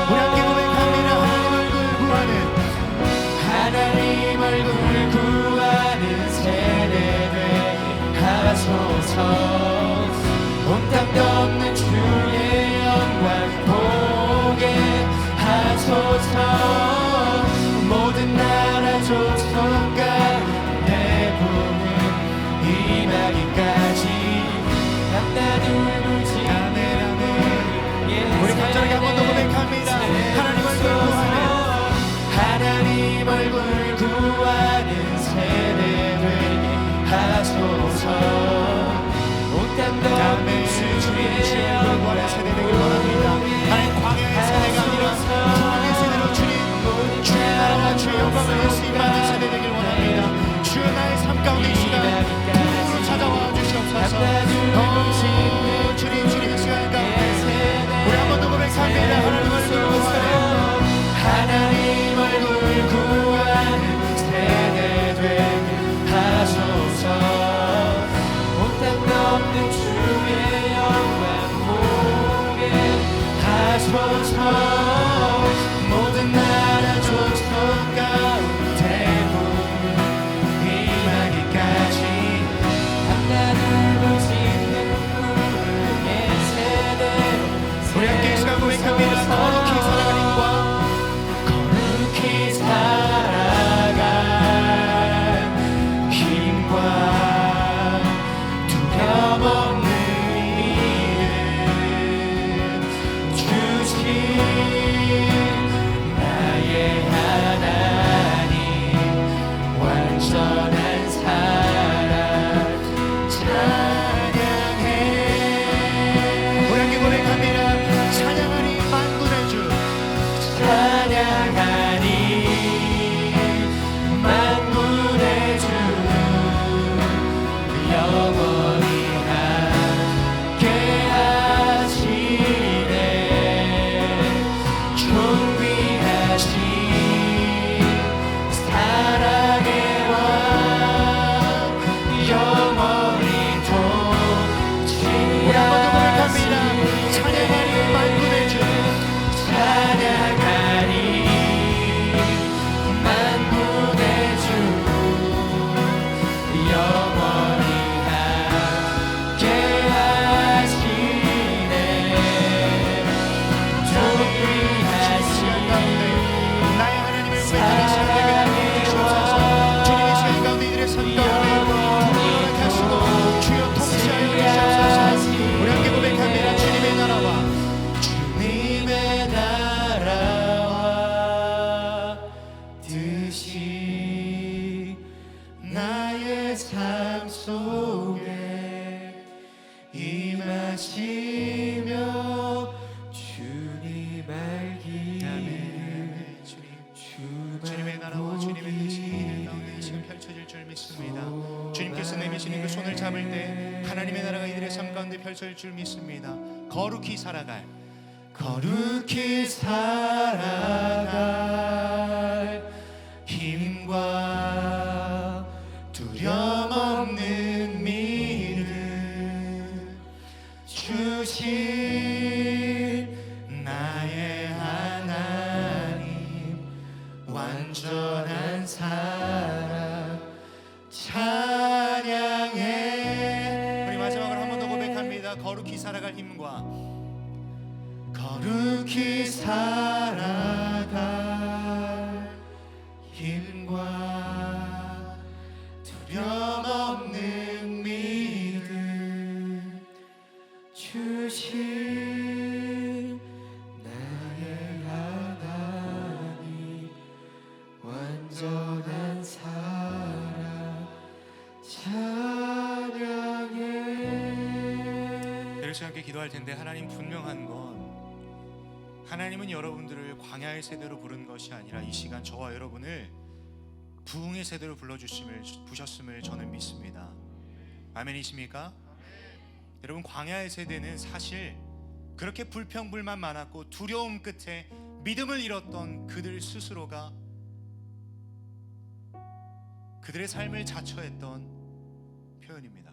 우리 함께 고백합니다. 하나님 얼굴 구하는 세대 되게 하소서. 온 땅 덮는 주의 영광 보게 하소서. 모든 나라 족속 가운데 부흥 임하기까지 밤낮 울부짖는 우리 간절하게 한 번 더 고백합니다. 하나님 얼굴 구하는 세대 되게 하소서. 온 땅 덮는 주의 영광 세대 되길 원합니다. 하나님 광야의 세대가 아니라 부흥의 세대로 주님 주의 나라와 주의 영광을 수임하는 세대 되길 원합니다. 주의 나의 삶 가운데 이 시간 부흥으로 찾아와 주시옵소서. 주님 주님의 시간 가운데 우리 한 번 더 고백합니다. 하나님 얼굴 구하는 하나님 얼굴 구하는 세대 되게 하소서. 삶 속에 임하시며 주님 알기를 주님의 나라와 주님의 뜻이 이 가운데 이 시간 펼쳐질 줄 믿습니다. 주님께서 내미시는 그 손을 잡을 때 하나님의 나라가 이들의 삶 가운데 펼쳐질 줄 믿습니다. 거룩히 살아갈 힘과 두려움 없는 믿음 주신 나의 하나님 완전한 사랑 찬양해. 우리 마지막으로 한 번 더 고백합니다. 거룩히 살아갈 힘과 거룩히 살아갈 힘과 두려움 없는 믿음 주신 나의 하나님 완전한 사랑 찬양해. 그렇지 않게 기도할 텐데 하나님 분명한 건 하나님은 여러분들을 광야의 세대로 부른 것이 아니라 이 시간 저와 여러분을 부흥의 세대로 부셨음을 저는 믿습니다. 아멘이십니까? 여러분, 광야의 세대는 사실 그렇게 불평불만 많았고 두려움 끝에 믿음을 잃었던 그들 스스로가 그들의 삶을 자처했던 표현입니다.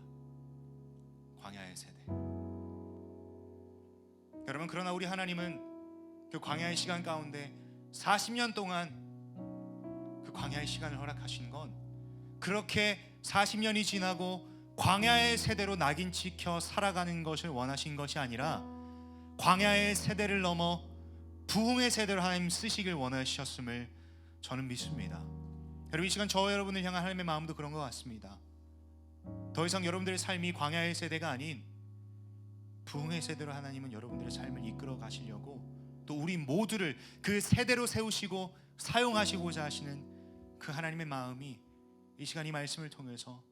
광야의 세대. 여러분, 그러나 우리 하나님은 그 광야의 시간 가운데 40년 동안 그 광야의 시간을 허락하신 건 그렇게 40년이 지나고 광야의 세대로 낙인 찍혀 살아가는 것을 원하신 것이 아니라 광야의 세대를 넘어 부흥의 세대로 하나님 쓰시길 원하셨음을 저는 믿습니다. 여러분, 이 시간 저와 여러분을 향한 하나님의 마음도 그런 것 같습니다. 더 이상 여러분들의 삶이 광야의 세대가 아닌 부흥의 세대로 하나님은 여러분들의 삶을 이끌어 가시려고 또 우리 모두를 그 세대로 세우시고 사용하시고자 하시는 그 하나님의 마음이 이 시간 이 말씀을 통해서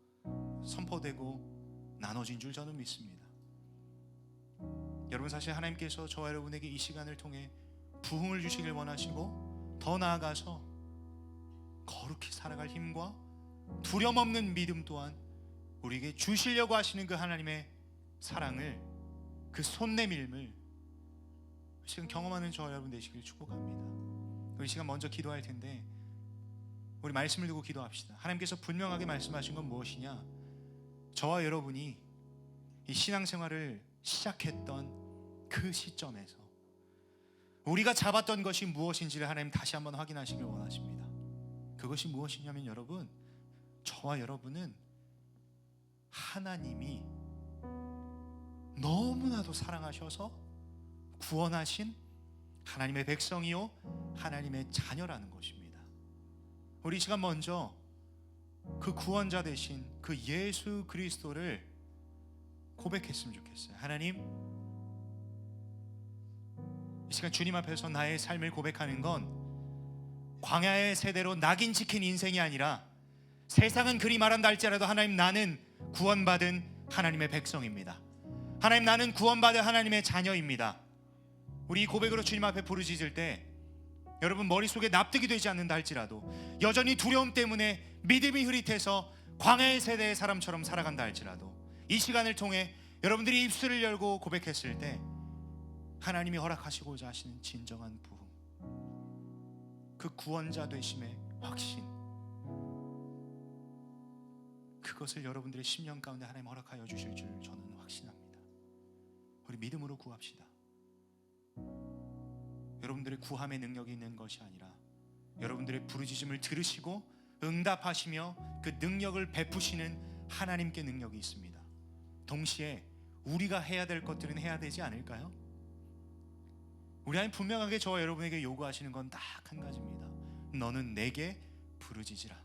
선포되고 나눠진 줄 저는 믿습니다. 여러분, 사실 하나님께서 저와 여러분에게 이 시간을 통해 부흥을 주시길 원하시고 더 나아가서 거룩히 살아갈 힘과 두려움 없는 믿음 또한 우리에게 주시려고 하시는 그 하나님의 사랑을, 그 손내밀음을 지금 경험하는 저와 여러분 되시길 축복합니다. 우리 시간 먼저 기도할 텐데 우리 말씀을 두고 기도합시다. 하나님께서 분명하게 말씀하신 건 무엇이냐? 저와 여러분이 이 신앙생활을 시작했던 그 시점에서 우리가 잡았던 것이 무엇인지를 하나님 다시 한번 확인하시길 원하십니다. 그것이 무엇이냐면 여러분, 저와 여러분은 하나님이 너무나도 사랑하셔서 구원하신 하나님의 백성이요 하나님의 자녀라는 것입니다. 우리 이 시간 먼저 그 구원자 되신 그 예수 그리스도를 고백했으면 좋겠어요. 하나님, 이 시간 주님 앞에서 나의 삶을 고백하는 건 광야의 세대로 낙인 찍힌 인생이 아니라 세상은 그리 말한다 할지라도 하나님, 나는 구원받은 하나님의 백성입니다. 하나님, 나는 구원받은 하나님의 자녀입니다. 우리 이 고백으로 주님 앞에 부르짖을 때 여러분 머릿속에 납득이 되지 않는다 할지라도, 여전히 두려움 때문에 믿음이 흐릿해서 광야의 세대의 사람처럼 살아간다 할지라도, 이 시간을 통해 여러분들이 입술을 열고 고백했을 때 하나님이 허락하시고자 하시는 진정한 부흥, 그 구원자 되심의 확신, 그것을 여러분들의 심령 가운데 하나님 허락하여 주실 줄 저는 확신합니다. 우리 믿음으로 구합시다. 여러분들의 구함의 능력이 있는 것이 아니라 여러분들의 부르짖음을 들으시고 응답하시며 그 능력을 베푸시는 하나님께 능력이 있습니다. 동시에 우리가 해야 될 것들은 해야 되지 않을까요? 우리 하나님 분명하게 저와 여러분에게 요구하시는 건 딱 한 가지입니다. 너는 내게 부르짖으라.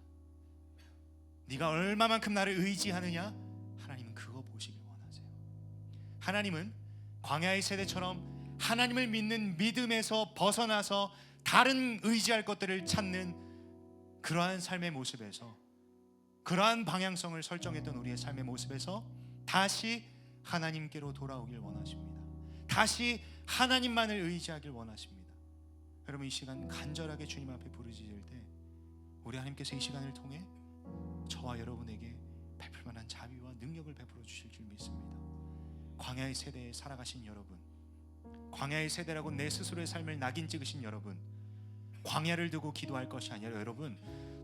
네가 얼마만큼 나를 의지하느냐, 하나님은 그거 보시길 원하세요. 하나님은 광야의 세대처럼 하나님을 믿는 믿음에서 벗어나서 다른 의지할 것들을 찾는 그러한 삶의 모습에서 그러한 방향성을 설정했던 우리의 삶의 모습에서 다시 하나님께로 돌아오길 원하십니다. 다시 하나님만을 의지하길 원하십니다. 여러분, 이 시간 간절하게 주님 앞에 부르짖을 때 우리 하나님께서 이 시간을 통해 저와 여러분에게 베풀 만한 자비와 능력을 베풀어 주실 줄 믿습니다. 광야의 세대에 살아가신 여러분, 광야의 세대라고 내 스스로의 삶을 낙인 찍으신 여러분, 광야를 두고 기도할 것이 아니라 여러분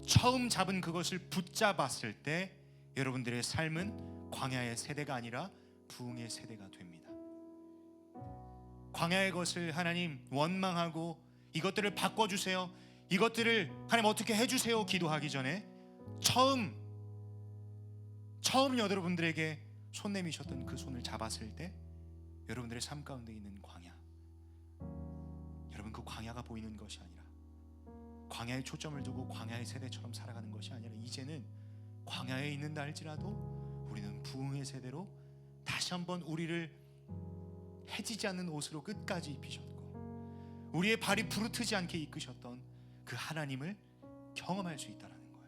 처음 잡은 그것을 붙잡았을 때 여러분들의 삶은 광야의 세대가 아니라 부흥의 세대가 됩니다. 광야의 것을 하나님 원망하고 이것들을 바꿔주세요, 이것들을 하나님 어떻게 해주세요 기도하기 전에 처음 여러분들에게 손 내미셨던 그 손을 잡았을 때 여러분들의 삶 가운데 있는 광야, 여러분 그 광야가 보이는 것이 아니라 광야에 초점을 두고 광야의 세대처럼 살아가는 것이 아니라 이제는 광야에 있는다 할지라도 우리는 부흥의 세대로 다시 한번 우리를 해지지 않는 옷으로 끝까지 입히셨고 우리의 발이 부르트지 않게 이끄셨던 그 하나님을 경험할 수 있다는 거예요.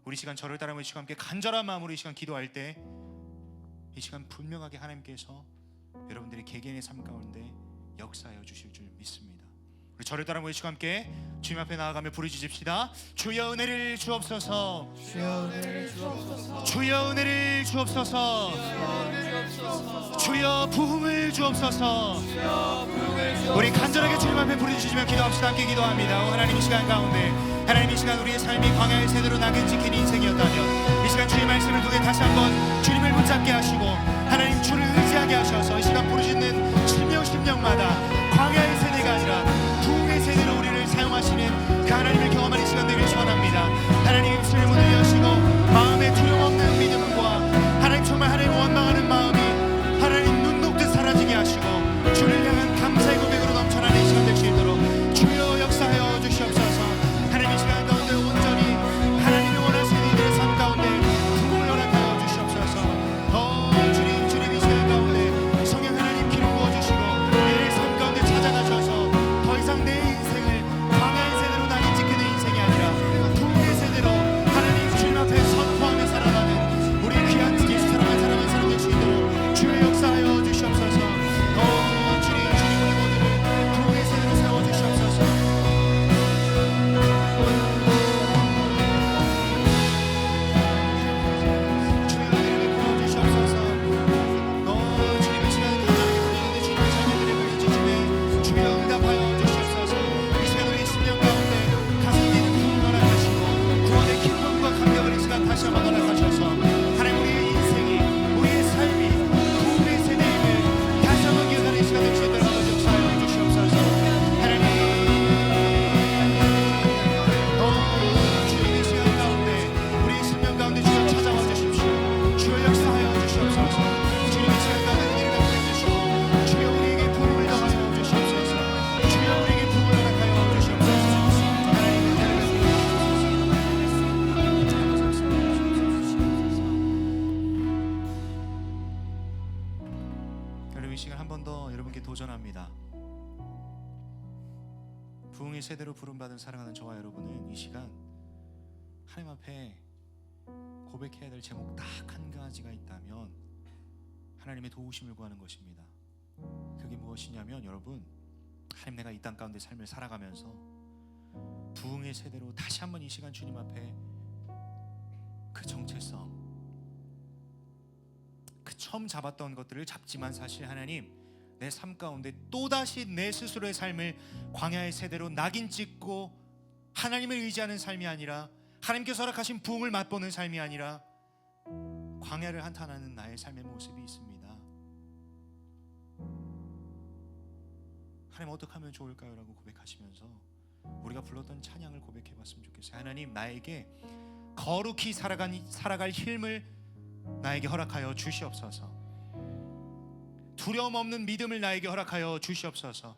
우리 시간 저를 따르며 이 시간 함께 간절한 마음으로 이 시간 기도할 때 이 시간 분명하게 하나님께서 여러분들의 개개인의 삶 가운데 역사하여 주실 줄 믿습니다. 우리 저를 따르며 이 시간 함께 주님 앞에 나아가며 부르짖읍시다. 주여 은혜를 주옵소서. 주여 은혜를 주옵소서. 주여 은혜를 주옵소서. 주여 부흥을 주옵소서. 우리 간절하게 주님 앞에 부르짖으며 기도합시다. 함께 기도합니다. 하나님 이 시간 가운데 하나님 이 시간 우리의 삶이 광야의 세대로 낙인 찍힌 인생이었다면 이 시간 주의 말씀을 통해 다시 한번 주님을 붙잡게 하시고 하나님 주를 의지하게 하셔서 이 시간 부르짖는 심령마다 광야의 세대가 아니라 부흥의 세대로 우리를 사용하시는 그 하나님을 경험하는 시간 되길 소원합니다. 하나님 입술의 문을 여시고 마음에 두려움 없는 믿음과 하나님 정말 하나님 원망하는 마음이 하나님 눈 녹듯 사라지게 하시고 주를 향한 감사의 고백으로 넘쳐나는 시간 될 수 있도록 주여 역사하여 주시옵소서. 하나님 이 시간 가운데 온전히 하나님이 원하시는 이들의 삶 가운데 부흥을 허락하여 주시옵소서. 주님 이 시간 가운데 성령 하나님 기름 부어주시고 이들의 삶 가운데 찾아가셔서 더 이상 내 인생을 광야의 세대로 낙인 찍히는 인생이 아니라 부흥의 세대로 하나님 주님 앞에 선포하며 살아가는 우리 귀한 예수처럼 살아가는 사람 될 수 있도록 주의 역사하여 주시옵소서. 주님 우리 모두를 부흥의 세대로 세워주시옵소서. 주의 은혜를 베풀어 주시옵소서. 주님 이 시간 간절하게 부르짖는 주님의 자녀들의 부르짖음에 주여 응답하여 주시옵소서. 이 시간 우리 심령 가운데 가슴 뛰는 부흥을 허락하시고 구원의 기쁨과 감격을 이 시간 다시 한번 허락하셔서 하나님 우리의 인생이 우리의 삶이 부흥의 세대임을 다시 한번 기억하는 이 시간 될 수 있도록 역사하여 주시옵소서. 하나님 주님 이 시간 가운데 우리의 심령 가운데 주여 찾아와 주십시오. 주여 역사하여 주시옵소서. 주님 이 시간 가운데 은혜를 베풀어 주시고 주여 우리에게 부흥을 더하여 주시옵소서. 주여 우리에게 부흥을 허락하여 주시옵소서. 하나님 은혜를 베풀어 주시옵소서. 여러분 이 시간 한 번 더 여러분께 도전합니다. 부흥의 세대로 부름받은 사랑하는 저와 여러분은 이 시간 하나님 앞에 고백해야 될 제목 딱 한 가지가 있다면 하나님의 도우심을 구하는 것입니다. 그게 무엇이냐면 여러분 하나님 내가 이 땅 가운데 삶을 살아가면서 부흥의 세대로 다시 한번 이 시간 주님 앞에 그 정체성, 그 처음 잡았던 것들을 잡지만 사실 하나님 내 삶 가운데 또다시 내 스스로의 삶을 광야의 세대로 낙인 찍고 하나님을 의지하는 삶이 아니라 하나님께서 허락하신 부흥을 맛보는 삶이 아니라 광야를 한탄하는 나의 삶의 모습이 있습니다. 하나님 어떻게 하면 좋을까요? 라고 고백하시면서 우리가 불렀던 찬양을 고백해봤으면 좋겠어요. 하나님 나에게 거룩히 살아갈 힘을 나에게 허락하여 주시옵소서. 두려움 없는 믿음을 나에게 허락하여 주시옵소서.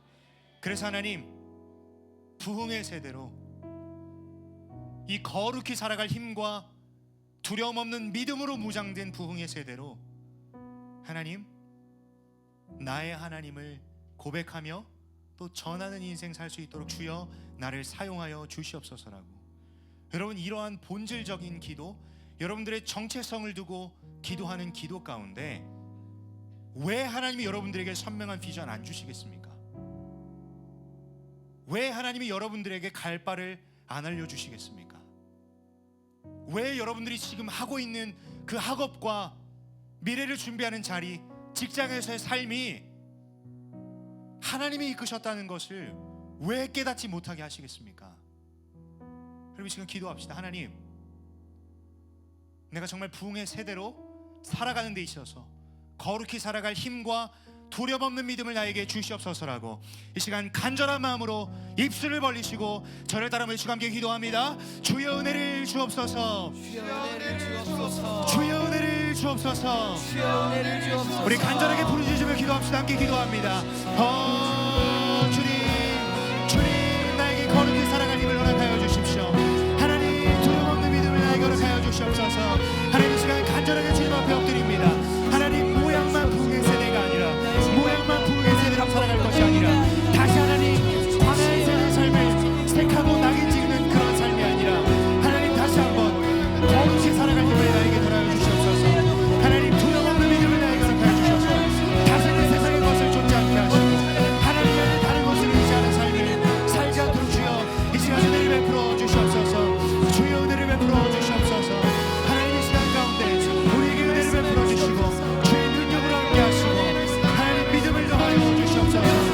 그래서 하나님 부흥의 세대로 이 거룩히 살아갈 힘과 두려움 없는 믿음으로 무장된 부흥의 세대로 하나님 나의 하나님을 고백하며 또 전하는 인생 살 수 있도록 주여 나를 사용하여 주시옵소서라고. 여러분 이러한 본질적인 기도, 여러분들의 정체성을 두고 기도하는 기도 가운데 왜 하나님이 여러분들에게 선명한 비전 안 주시겠습니까? 왜 하나님이 여러분들에게 갈 바를 안 알려주시겠습니까? 왜 여러분들이 지금 하고 있는 그 학업과 미래를 준비하는 자리, 직장에서의 삶이 하나님이 이끄셨다는 것을 왜 깨닫지 못하게 하시겠습니까? 그럼 이 시간 기도합시다. 하나님, 내가 정말 부흥의 세대로 살아가는 데 있어서 거룩히 살아갈 힘과 두려움 없는 믿음을 나에게 주시옵소서라고 이 시간 간절한 마음으로 입술을 벌리시고 저를 따라 외치고 함께 기도합니다. 주여 은혜를 주옵소서. 주여 은혜를 주옵소서. 주여 은혜를 주옵소서. 주여 은혜를 주옵소서. 우리 간절하게 부르짖으며 기도합시다. 함께 기도합니다. 주님 나에게 거룩히 살아갈 힘을 허락하여 주십시오. 하나님 두려움 없는 믿음을 나에게 허락하여 주시옵소서. 하나님 이 시간 간절하게 주님 앞에 엎드립니다. 하나님 모양만 부흥의 세대가 아니라 모양만 부흥의 세대로 살아갈 것이 아니라 다시 하나님 광야의 세대의 삶을 색하고 낙인 찍는 그런 삶이 아니라 하나님 다시 한번 거룩히 살아갈 힘을 나에게 허락하여 주시옵소서. 하나님 두려움 없는 믿음을 나에게 허락하여 주셔서 다시는 세상의 것을 좇지 않게 하시고 하나님 외에 다른 것을 의지하는 삶을 살지 않도록 주여 이 시간 은혜를 베풀어 주시옵소서. 주여 은혜를 베풀어 주시옵소서. 하나님 이 시간 가운데 우리에게 은혜를 베풀어 주시고 주의 능력으로 함께 하시고 하나님 믿음을 더하여 주시옵소서.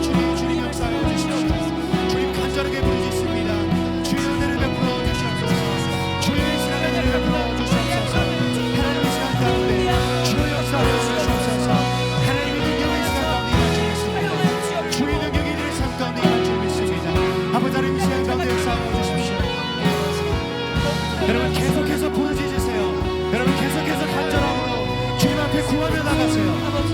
주님 역사하여 주십시오. 주님 간절하게 부르짖습니다. 주의 은혜를 베풀어 주시옵소서. 주의 이 시간 은혜를 베풀어 주시옵소서. 하나님 이 시간 가운데 주의 역사하여 주시옵소서. 하나님의 능력을 이 시간 가운데 임할 줄 믿습니다. 주의 능력이 이들의 삶 가운데 임할 줄 믿습니다. 아버지 하나님 이 시간 가운데 역사하여 주십시오. 여러분 계속해서 부르짖으세요. 여러분 계속해서 간절함으로 주님 앞에 구하며 나가세요.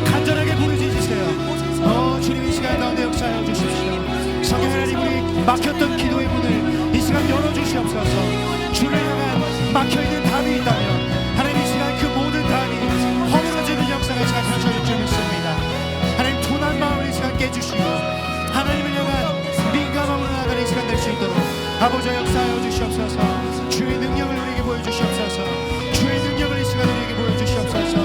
간절하게 부르짖으세요. 주님 이 시간 가운데 역사하여 주십시오. 성령 하나님 우리 막혔던 기도의 문을 이 시간 열어주시옵소서. 주를 향한 막혀있는 담이 있다면 하나님 이 시간 그 모든 담이 허물어지는 역사가 이 시간 펼쳐질 줄 믿습니다. 하나님 둔한 마음을 이 시간 깨주시고 하나님을 향한 민감함으로 나아가는 이 시간 될 수 있도록 아버지 역사하여 주시옵소서. 주의 능력을 우리에게 보여주시옵소서. 주의 능력을 이 시간 우리에게 보여주시옵소서.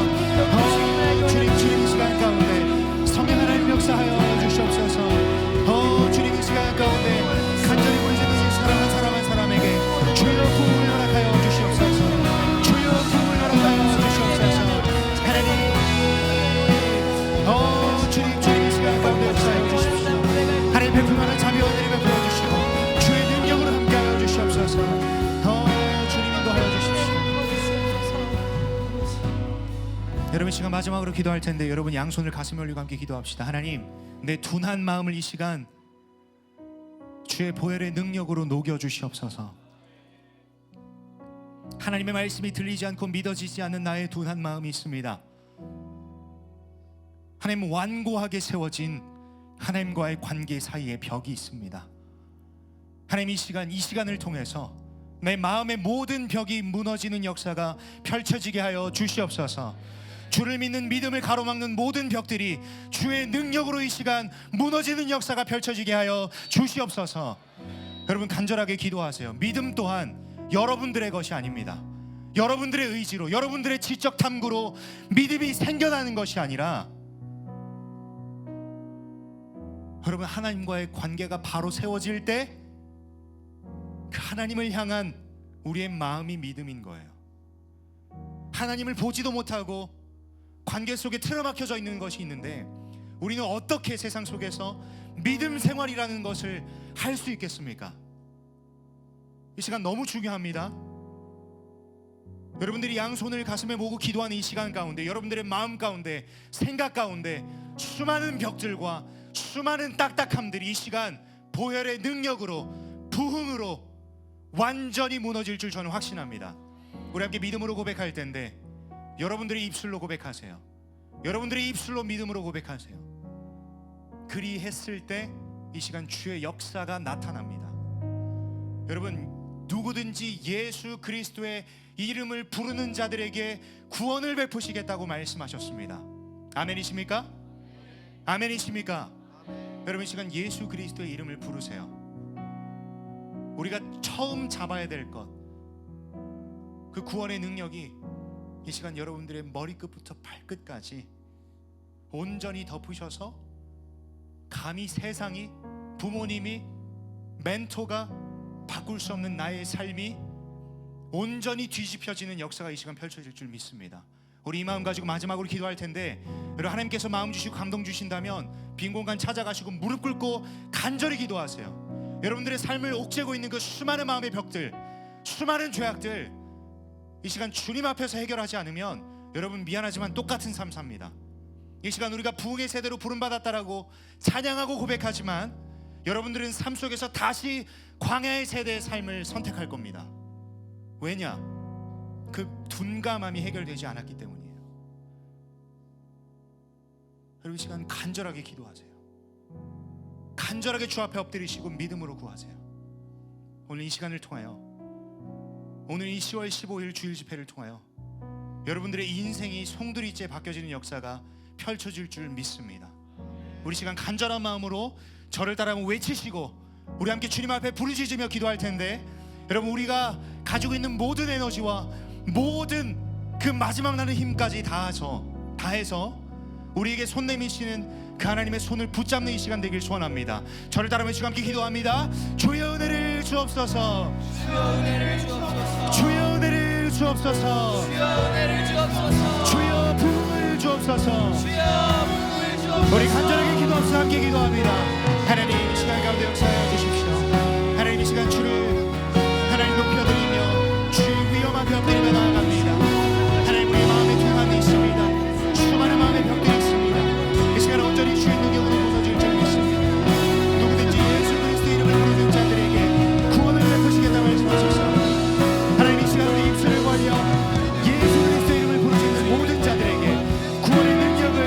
주님 이 시간 가운데 성령 하나님 역사하여 주시옵소서. 주님 이 시간 가운데 간절히 부르짖는 사람 한 사람에게 주여 부흥을 허락하여 주시옵소서. 주여 부흥을 허락하여 주시옵소서. 하나님 주님 이 시간 가운데 역사하여 주십시오. 하나님 베풀만한 자비와 은혜를 베풀어 주시고 주의 능력으로 함께하여 주시옵소서. 주님 인도하여 주십시오. 여러분 시간 마지막으로 기도할 텐데 여러분 양손을 가슴에 올리고 함께 기도합시다. 하나님 내 둔한 마음을 이 시간 주의 보혈의 능력으로 녹여 주시옵소서. 하나님의 말씀이 들리지 않고 믿어지지 않는 나의 둔한 마음이 있습니다. 하나님 완고하게 세워진 하나님과의 관계 사이에 벽이 있습니다. 하나님 이 시간을 통해서 내 마음의 모든 벽이 무너지는 역사가 펼쳐지게 하여 주시옵소서. 주를 믿는 믿음을 가로막는 모든 벽들이 주의 능력으로 이 시간 무너지는 역사가 펼쳐지게 하여 주시옵소서. 여러분 간절하게 기도하세요. 믿음 또한 여러분들의 것이 아닙니다. 여러분들의 의지로 여러분들의 지적 탐구로 믿음이 생겨나는 것이 아니라 여러분 하나님과의 관계가 바로 세워질 때 그 하나님을 향한 우리의 마음이 믿음인 거예요. 하나님을 보지도 못하고 관계 속에 틀어막혀져 있는 것이 있는데 우리는 어떻게 세상 속에서 믿음 생활이라는 것을 할 수 있겠습니까? 이 시간 너무 중요합니다. 여러분들이 양손을 가슴에 모으고 기도하는 이 시간 가운데 여러분들의 마음 가운데 생각 가운데 수많은 벽들과 수많은 딱딱함들이 이 시간 보혈의 능력으로 부흥으로 완전히 무너질 줄 저는 확신합니다. 우리 함께 믿음으로 고백할 텐데 여러분들이 입술로 고백하세요. 여러분들이 입술로 믿음으로 고백하세요. 그리했을 때 이 시간 주의 역사가 나타납니다. 여러분 누구든지 예수 그리스도의 이름을 부르는 자들에게 구원을 베푸시겠다고 말씀하셨습니다. 아멘이십니까? 아멘이십니까? 여러분 이 시간 예수 그리스도의 이름을 부르세요. 우리가 처음 잡아야 될 것, 그 구원의 능력이 이 시간 여러분들의 머리끝부터 발끝까지 온전히 덮으셔서 감히 세상이, 부모님이, 멘토가 바꿀 수 없는 나의 삶이 온전히 뒤집혀지는 역사가 이 시간 펼쳐질 줄 믿습니다. 우리 이 마음 가지고 마지막으로 기도할 텐데, 여러분 하나님께서 마음 주시고 감동 주신다면 빈 공간 찾아가시고 무릎 꿇고 간절히 기도하세요. 여러분들의 삶을 옥죄고 있는 그 수많은 마음의 벽들, 수많은 죄악들 이 시간 주님 앞에서 해결하지 않으면 여러분 미안하지만 똑같은 삶 삽니다. 이 시간 우리가 부흥의 세대로 부름받았다라고 찬양하고 고백하지만 여러분들은 삶 속에서 다시 광야의 세대의 삶을 선택할 겁니다. 왜냐? 그 둔감함이 해결되지 않았기 때문이에요. 여러분 이 시간 간절하게 기도하세요. 간절하게 주 앞에 엎드리시고 믿음으로 구하세요. 오늘 이 시간을 통하여, 오늘 이 10월 15일 주일 집회를 통하여 여러분들의 인생이 송두리째 바뀌어지는 역사가 펼쳐질 줄 믿습니다. 우리 시간 간절한 마음으로 저를 따라 외치시고 우리 함께 주님 앞에 부르짖으며 기도할 텐데, 여러분 우리가 가지고 있는 모든 에너지와 모든 그 마지막 나는 힘까지 다해서 우리에게 손 내미시는 그 하나님의 손을 붙잡는 이 시간 되길 소원합니다. 저를 따르며 지금 함께 기도합니다. 주여 은혜를 주옵소서. 주여 은혜를 주옵소서. 주여 은혜를 주옵소서. 주여 은혜를 주옵소서. 주여 부흥을 주옵소서. 주여 부흥을 주옵소서. 우리 간절하게 기도합시다. 함께 기도합니다. 하나님 이 시간 가운데 역사하여 주십시오. 하나님 이 시간 주를 하나님 높여드리며 주의 위엄 앞에 엎드리며 나아갑니다. 하나님 우리의 마음에 두려움이 있습니다. 수많은 마음의 벽들이 있습니다. 이 시간 온전히 주의 능력으로 부서질 줄 믿습니다. 누구든지 예수 그리스도의 이름을 부르는 자들에게 구원을 베푸시겠다 말씀하셔서 하나님 이 시간 우리 입술을 벌려 예수 그리스도의 이름을 부르시는 모든 자들에게 구원의 능력을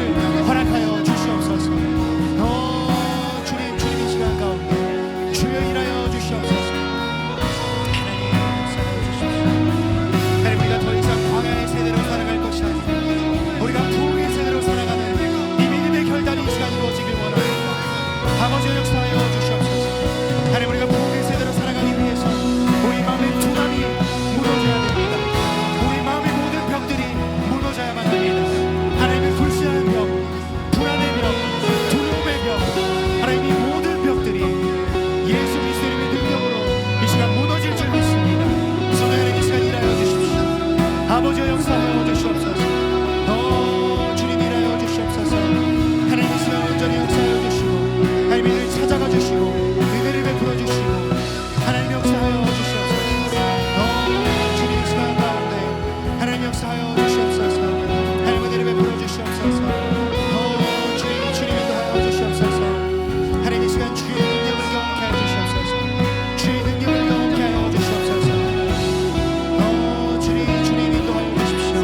허락하여 주시옵소서. 주님 이 시간 가운데 주여 일하여 주시옵소서. 하나님 역사하여 주십시오. 하나님 우리가 더 이상 광야의 세대로 살아갈 것이 아니라 우리가 부흥의 세대로 살아가는 이 믿음의 결단이 이 시간 이루어지길 원합니다. 아버지 역사하여 주시옵소서. 하나님 우리가 부흥의 세대로 살아가기 위해서 우리 마음의 두담이 무너져야 됩니다. 우리 마음의 모든 벽들이 무너져야만 합니다. 하나님의 불신하는 벽, 불안의 벽, 두려움의 벽, 하나님의 모든 벽들이 예수 그리스도의 능력으로 이 시간 무너질 줄 믿습니다. 성령님 이 시간 일하여 주십시오. 아버지 역사하여 주시옵소서. 주님 일하여 주시옵소서. 하나님 이 시간 온전히 역사하여 주시고 하나님을 찾아가 주시고 은혜를 베풀어 주시고 하나님 역사하여 주시옵소서. 주님 이 시간 가운데 하나님 역사하여 주시옵소서. 하나님 은혜를 베풀어 주시옵소서. 주님 인도하여 주시옵소서. 하나님 이 시간 주의 능력을 경험케 하여 주시옵소서. 주의 능력을 경험케 하여 주시옵소서. 주님 인도하여 주십시오.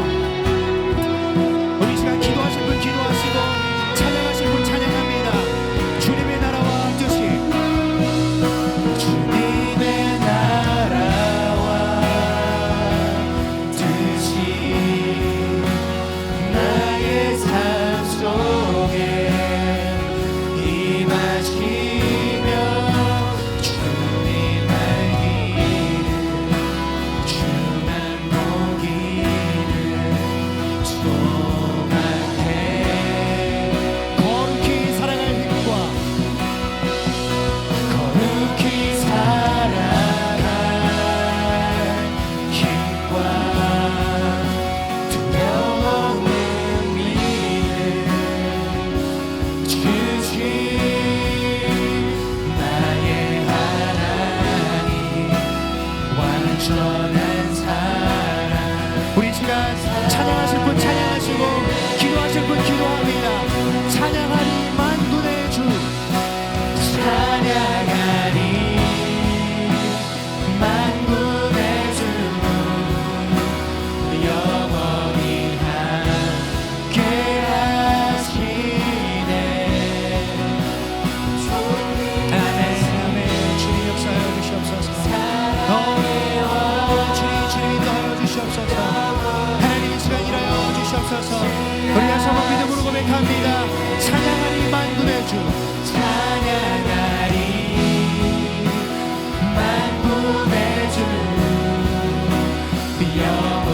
우리 이 시간 기도하실 분 기도하시고 찬양하실 분 찬양합니다. 주님의 나라와 뜻이, 주님의 나라와 뜻이 나의 삶 속에 임하시며 주님 알기를 주만 보기를 소망해. 거룩히 살아갈 힘과 거룩히 살아갈 힘과 두려움 없는 믿음 주신 나의 하나님 완전한 사랑. 우리 시간 찬양하실 분 찬양하시고 기도하실 분 기도합니다. 찬양하리 만군의 주, 찬양하리 만군의 주, 영원히 함께 하시네. 아멘. 주님 역사하여 주시옵소서. 주님 인도하여 주시옵소서. 하나님 이 시간 일하여 주시옵소서. 우리 다시 한번 믿음으로 고백합니다. 찬양하리 만군의 주, 찬양하리 만군의 주, 영원히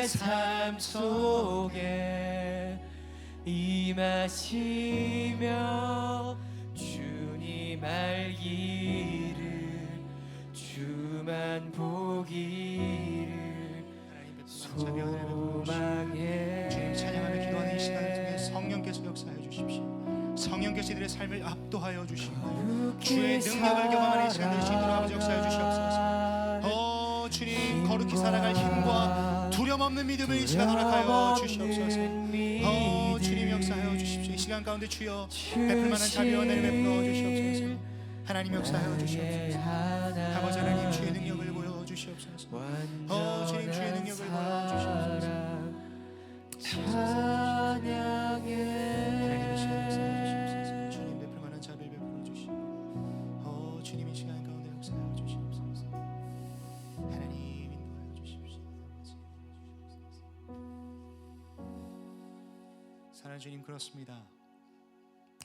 우리의 삶 속에 임하시며 주님 알기를 주만 보기를 소망해. 주님 찬양하며 기도하는 이 시간을 통해 성령께서 역사해 주십시오. 성령께서 이들의 삶을 압도하여 주시고 주의 능력을 경험하는 이 시간을 주님으로 아버지 역사해 주시옵소서. 주님 거룩히 살아갈 힘과 두려움 없는 믿음을 이 시간 허락하여 주시옵소서. 주님 역사하여 주십시오. 이 시간 가운데 주여 베풀 만한 자비와 은혜를 베풀어 주시옵소서. 하나님 역사하여 주시옵소서. 아버지 하나님 주의 능력을 보여 주시옵소서. 주님 주의 능력을 보여 주시옵소서. 찬양해. 하나님 이 시간 역사해 주시옵소서. 주님 베풀 만한 자비를 베풀어 주시고 주님 이 시간 가운데 역사하여 주시옵소서. 하나님 인도하여 주십시오. 사랑하는 주님, 그렇습니다.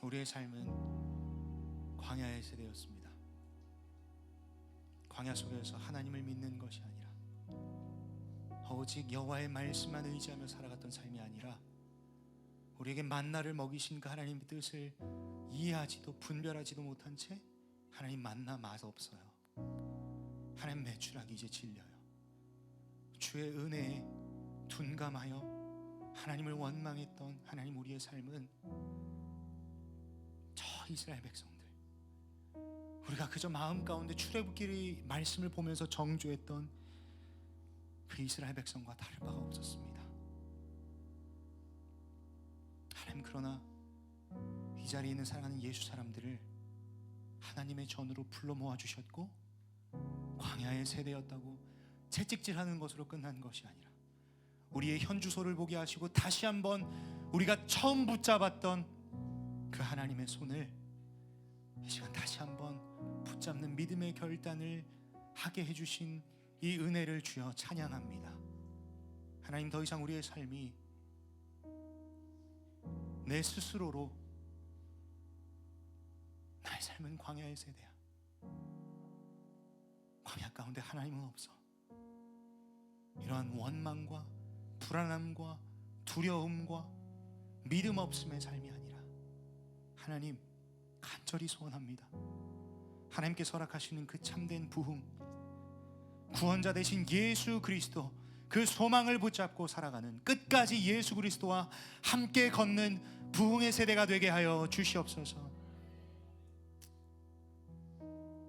우리의 삶은 광야의 세대였습니다. 광야 속에서 하나님을 믿는 것이 아니라 오직 여호와의 말씀만 의지하며 살아갔던 삶이 아니라 우리에게 만나를 먹이신 그 하나님의 뜻을 이해하지도 분별하지도 못한 채 하나님 만나 맛없어요, 하나님 매출하기 이제 질려요, 주의 은혜에 둔감하여 하나님을 원망했던 하나님 우리의 삶은 저 이스라엘 백성들, 우리가 그저 마음 가운데 출애굽기 말씀을 보면서 정죄했던 그 이스라엘 백성과 다를 바가 없었습니다. 하나님, 그러나 이 자리에 있는 사랑하는 예수 사람들을 하나님의 전으로 불러 모아주셨고 광야의 세대였다고 채찍질하는 것으로 끝난 것이 아니라 우리의 현주소를 보게 하시고 다시 한번 우리가 처음 붙잡았던 그 하나님의 손을 이 시간 다시 한번 붙잡는 믿음의 결단을 하게 해주신 이 은혜를 주여 찬양합니다. 하나님, 더 이상 우리의 삶이 내 스스로로 나의 삶은 광야의 세대야, 광야 가운데 하나님은 없어, 이러한 원망과 불안함과 두려움과 믿음 없음의 삶이 아니라 하나님 간절히 소원합니다. 하나님께서 허락하시는 그 참된 부흥, 구원자 되신 예수 그리스도, 그 소망을 붙잡고 살아가는 끝까지 예수 그리스도와 함께 걷는 부흥의 세대가 되게 하여 주시옵소서.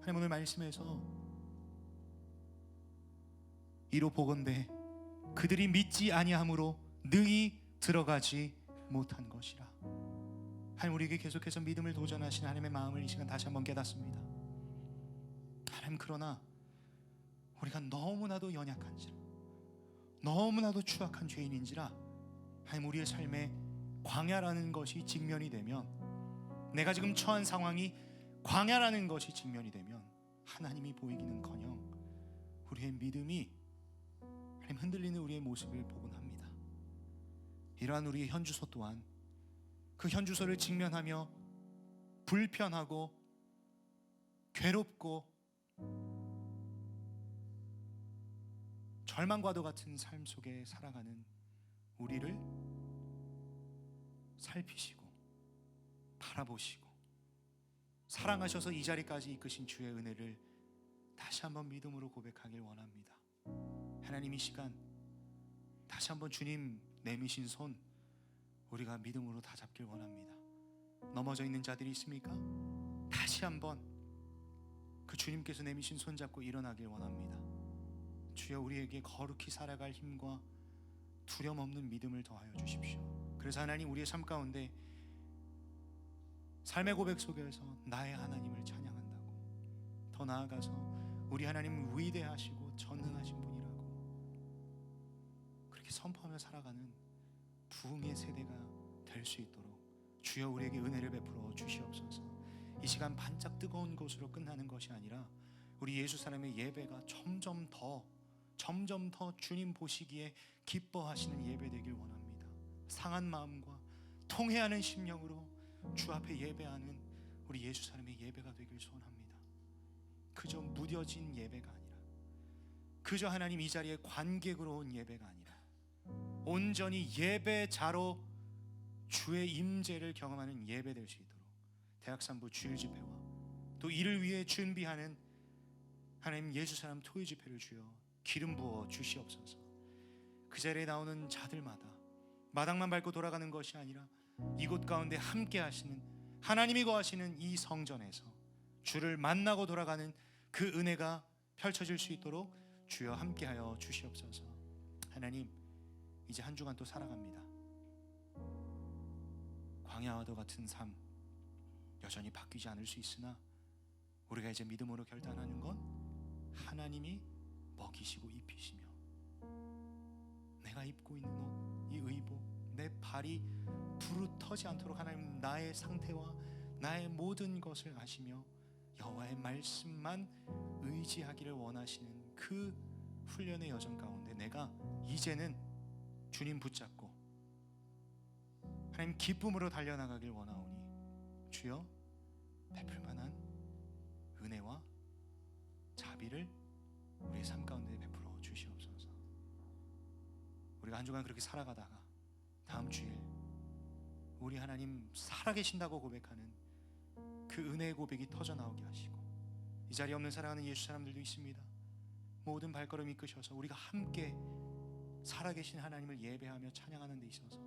하나님, 오늘 말씀에서 이로 보건대 그들이 믿지 아니함으로 능히 들어가지 못한 것이라. 하나님, 우리에게 계속해서 믿음을 도전하신 하나님의 마음을 이 시간 다시 한번 깨닫습니다. 하나님, 그러나 우리가 너무나도 연약한지라, 너무나도 추악한 죄인인지라 하나님, 우리의 삶에 광야라는 것이 직면이 되면, 내가 지금 처한 상황이 광야라는 것이 직면이 되면 하나님이 보이기는커녕 우리의 믿음이 하나님 흔들리는 우리의 모습을 보곤 합니다. 이러한 우리의 현주소 또한 그 현주소를 직면하며 불편하고 괴롭고 절망과도 같은 삶 속에 살아가는 우리를 살피시고 바라보시고 사랑하셔서 이 자리까지 이끄신 주의 은혜를 다시 한번 믿음으로 고백하길 원합니다. 하나님, 이 시간 다시 한번 주님 내미신 손 우리가 믿음으로 다 잡길 원합니다. 넘어져 있는 자들이 있습니까? 다시 한번 그 주님께서 내미신 손 잡고 일어나길 원합니다. 주여, 우리에게 거룩히 살아갈 힘과 두려움 없는 믿음을 더하여 주십시오. 그래서 하나님, 우리의 삶 가운데 삶의 고백 속에서 나의 하나님을 찬양한다고, 더 나아가서 우리 하나님은 위대하시고 전능하신 분이라고 그렇게 선포하며 살아가는 부흥의 세대가 될 수 있도록 주여 우리에게 은혜를 베풀어 주시옵소서. 이 시간 반짝 뜨거운 것으로 끝나는 것이 아니라 우리 예수 사람의 예배가 점점 더 주님 보시기에 기뻐하시는 예배 되길 원합니다. 상한 마음과 통회하는 심령으로 주 앞에 예배하는 우리 예수 사람의 예배가 되길 소원합니다. 그저 무뎌진 예배가 아니라, 그저 하나님 이 자리에 관객으로 온 예배가 아니라 온전히 예배자로 주의 임재를 경험하는 예배 될 수 있도록 대학산부 주일 집회와 또 이를 위해 준비하는 하나님 예수 사람 토요 집회를 주여 기름 부어 주시옵소서. 그 자리에 나오는 자들마다 마당만 밟고 돌아가는 것이 아니라 이곳 가운데 함께 하시는 하나님이 거하시는 이 성전에서 주를 만나고 돌아가는 그 은혜가 펼쳐질 수 있도록 주여 함께하여 주시옵소서. 하나님, 이제 한 주간 또 살아갑니다. 광야와도 같은 삶 여전히 바뀌지 않을 수 있으나 우리가 이제 믿음으로 결단하는 건 하나님이 먹이시고 입히시며 내가 입고 있는 옷, 이 의복, 내 발이 부르터지 않도록 하나님 나의 상태와 나의 모든 것을 아시며 여호와의 말씀만 의지하기를 원하시는 그 훈련의 여정 가운데 내가 이제는 주님 붙잡고 하나님 기쁨으로 달려나가길 원하오니 주여 베풀 만한 은혜와 자비를 우리의 삶 가운데 베풀어 주시옵소서. 우리가 한 주간 그렇게 살아가다가 다음 주일 우리 하나님 살아계신다고 고백하는 그 은혜의 고백이 터져 나오게 하시고 이 자리에 없는 사랑하는 예수 사람들도 있습니다. 모든 발걸음 이끄셔서 우리가 함께 살아계신 하나님을 예배하며 찬양하는 데 있어서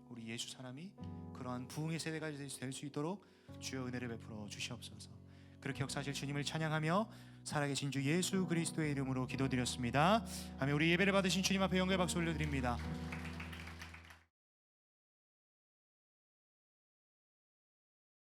우리 예수 사람이 그러한 부흥의 세대가 될 수 있도록 주여 은혜를 베풀어 주시옵소서. 그렇게 역사하실 주님을 찬양하며 살아계신 주 예수 그리스도의 이름으로 기도드렸습니다. 아멘. 우리 예배를 받으신 주님 앞에 영광의 박수 올려드립니다.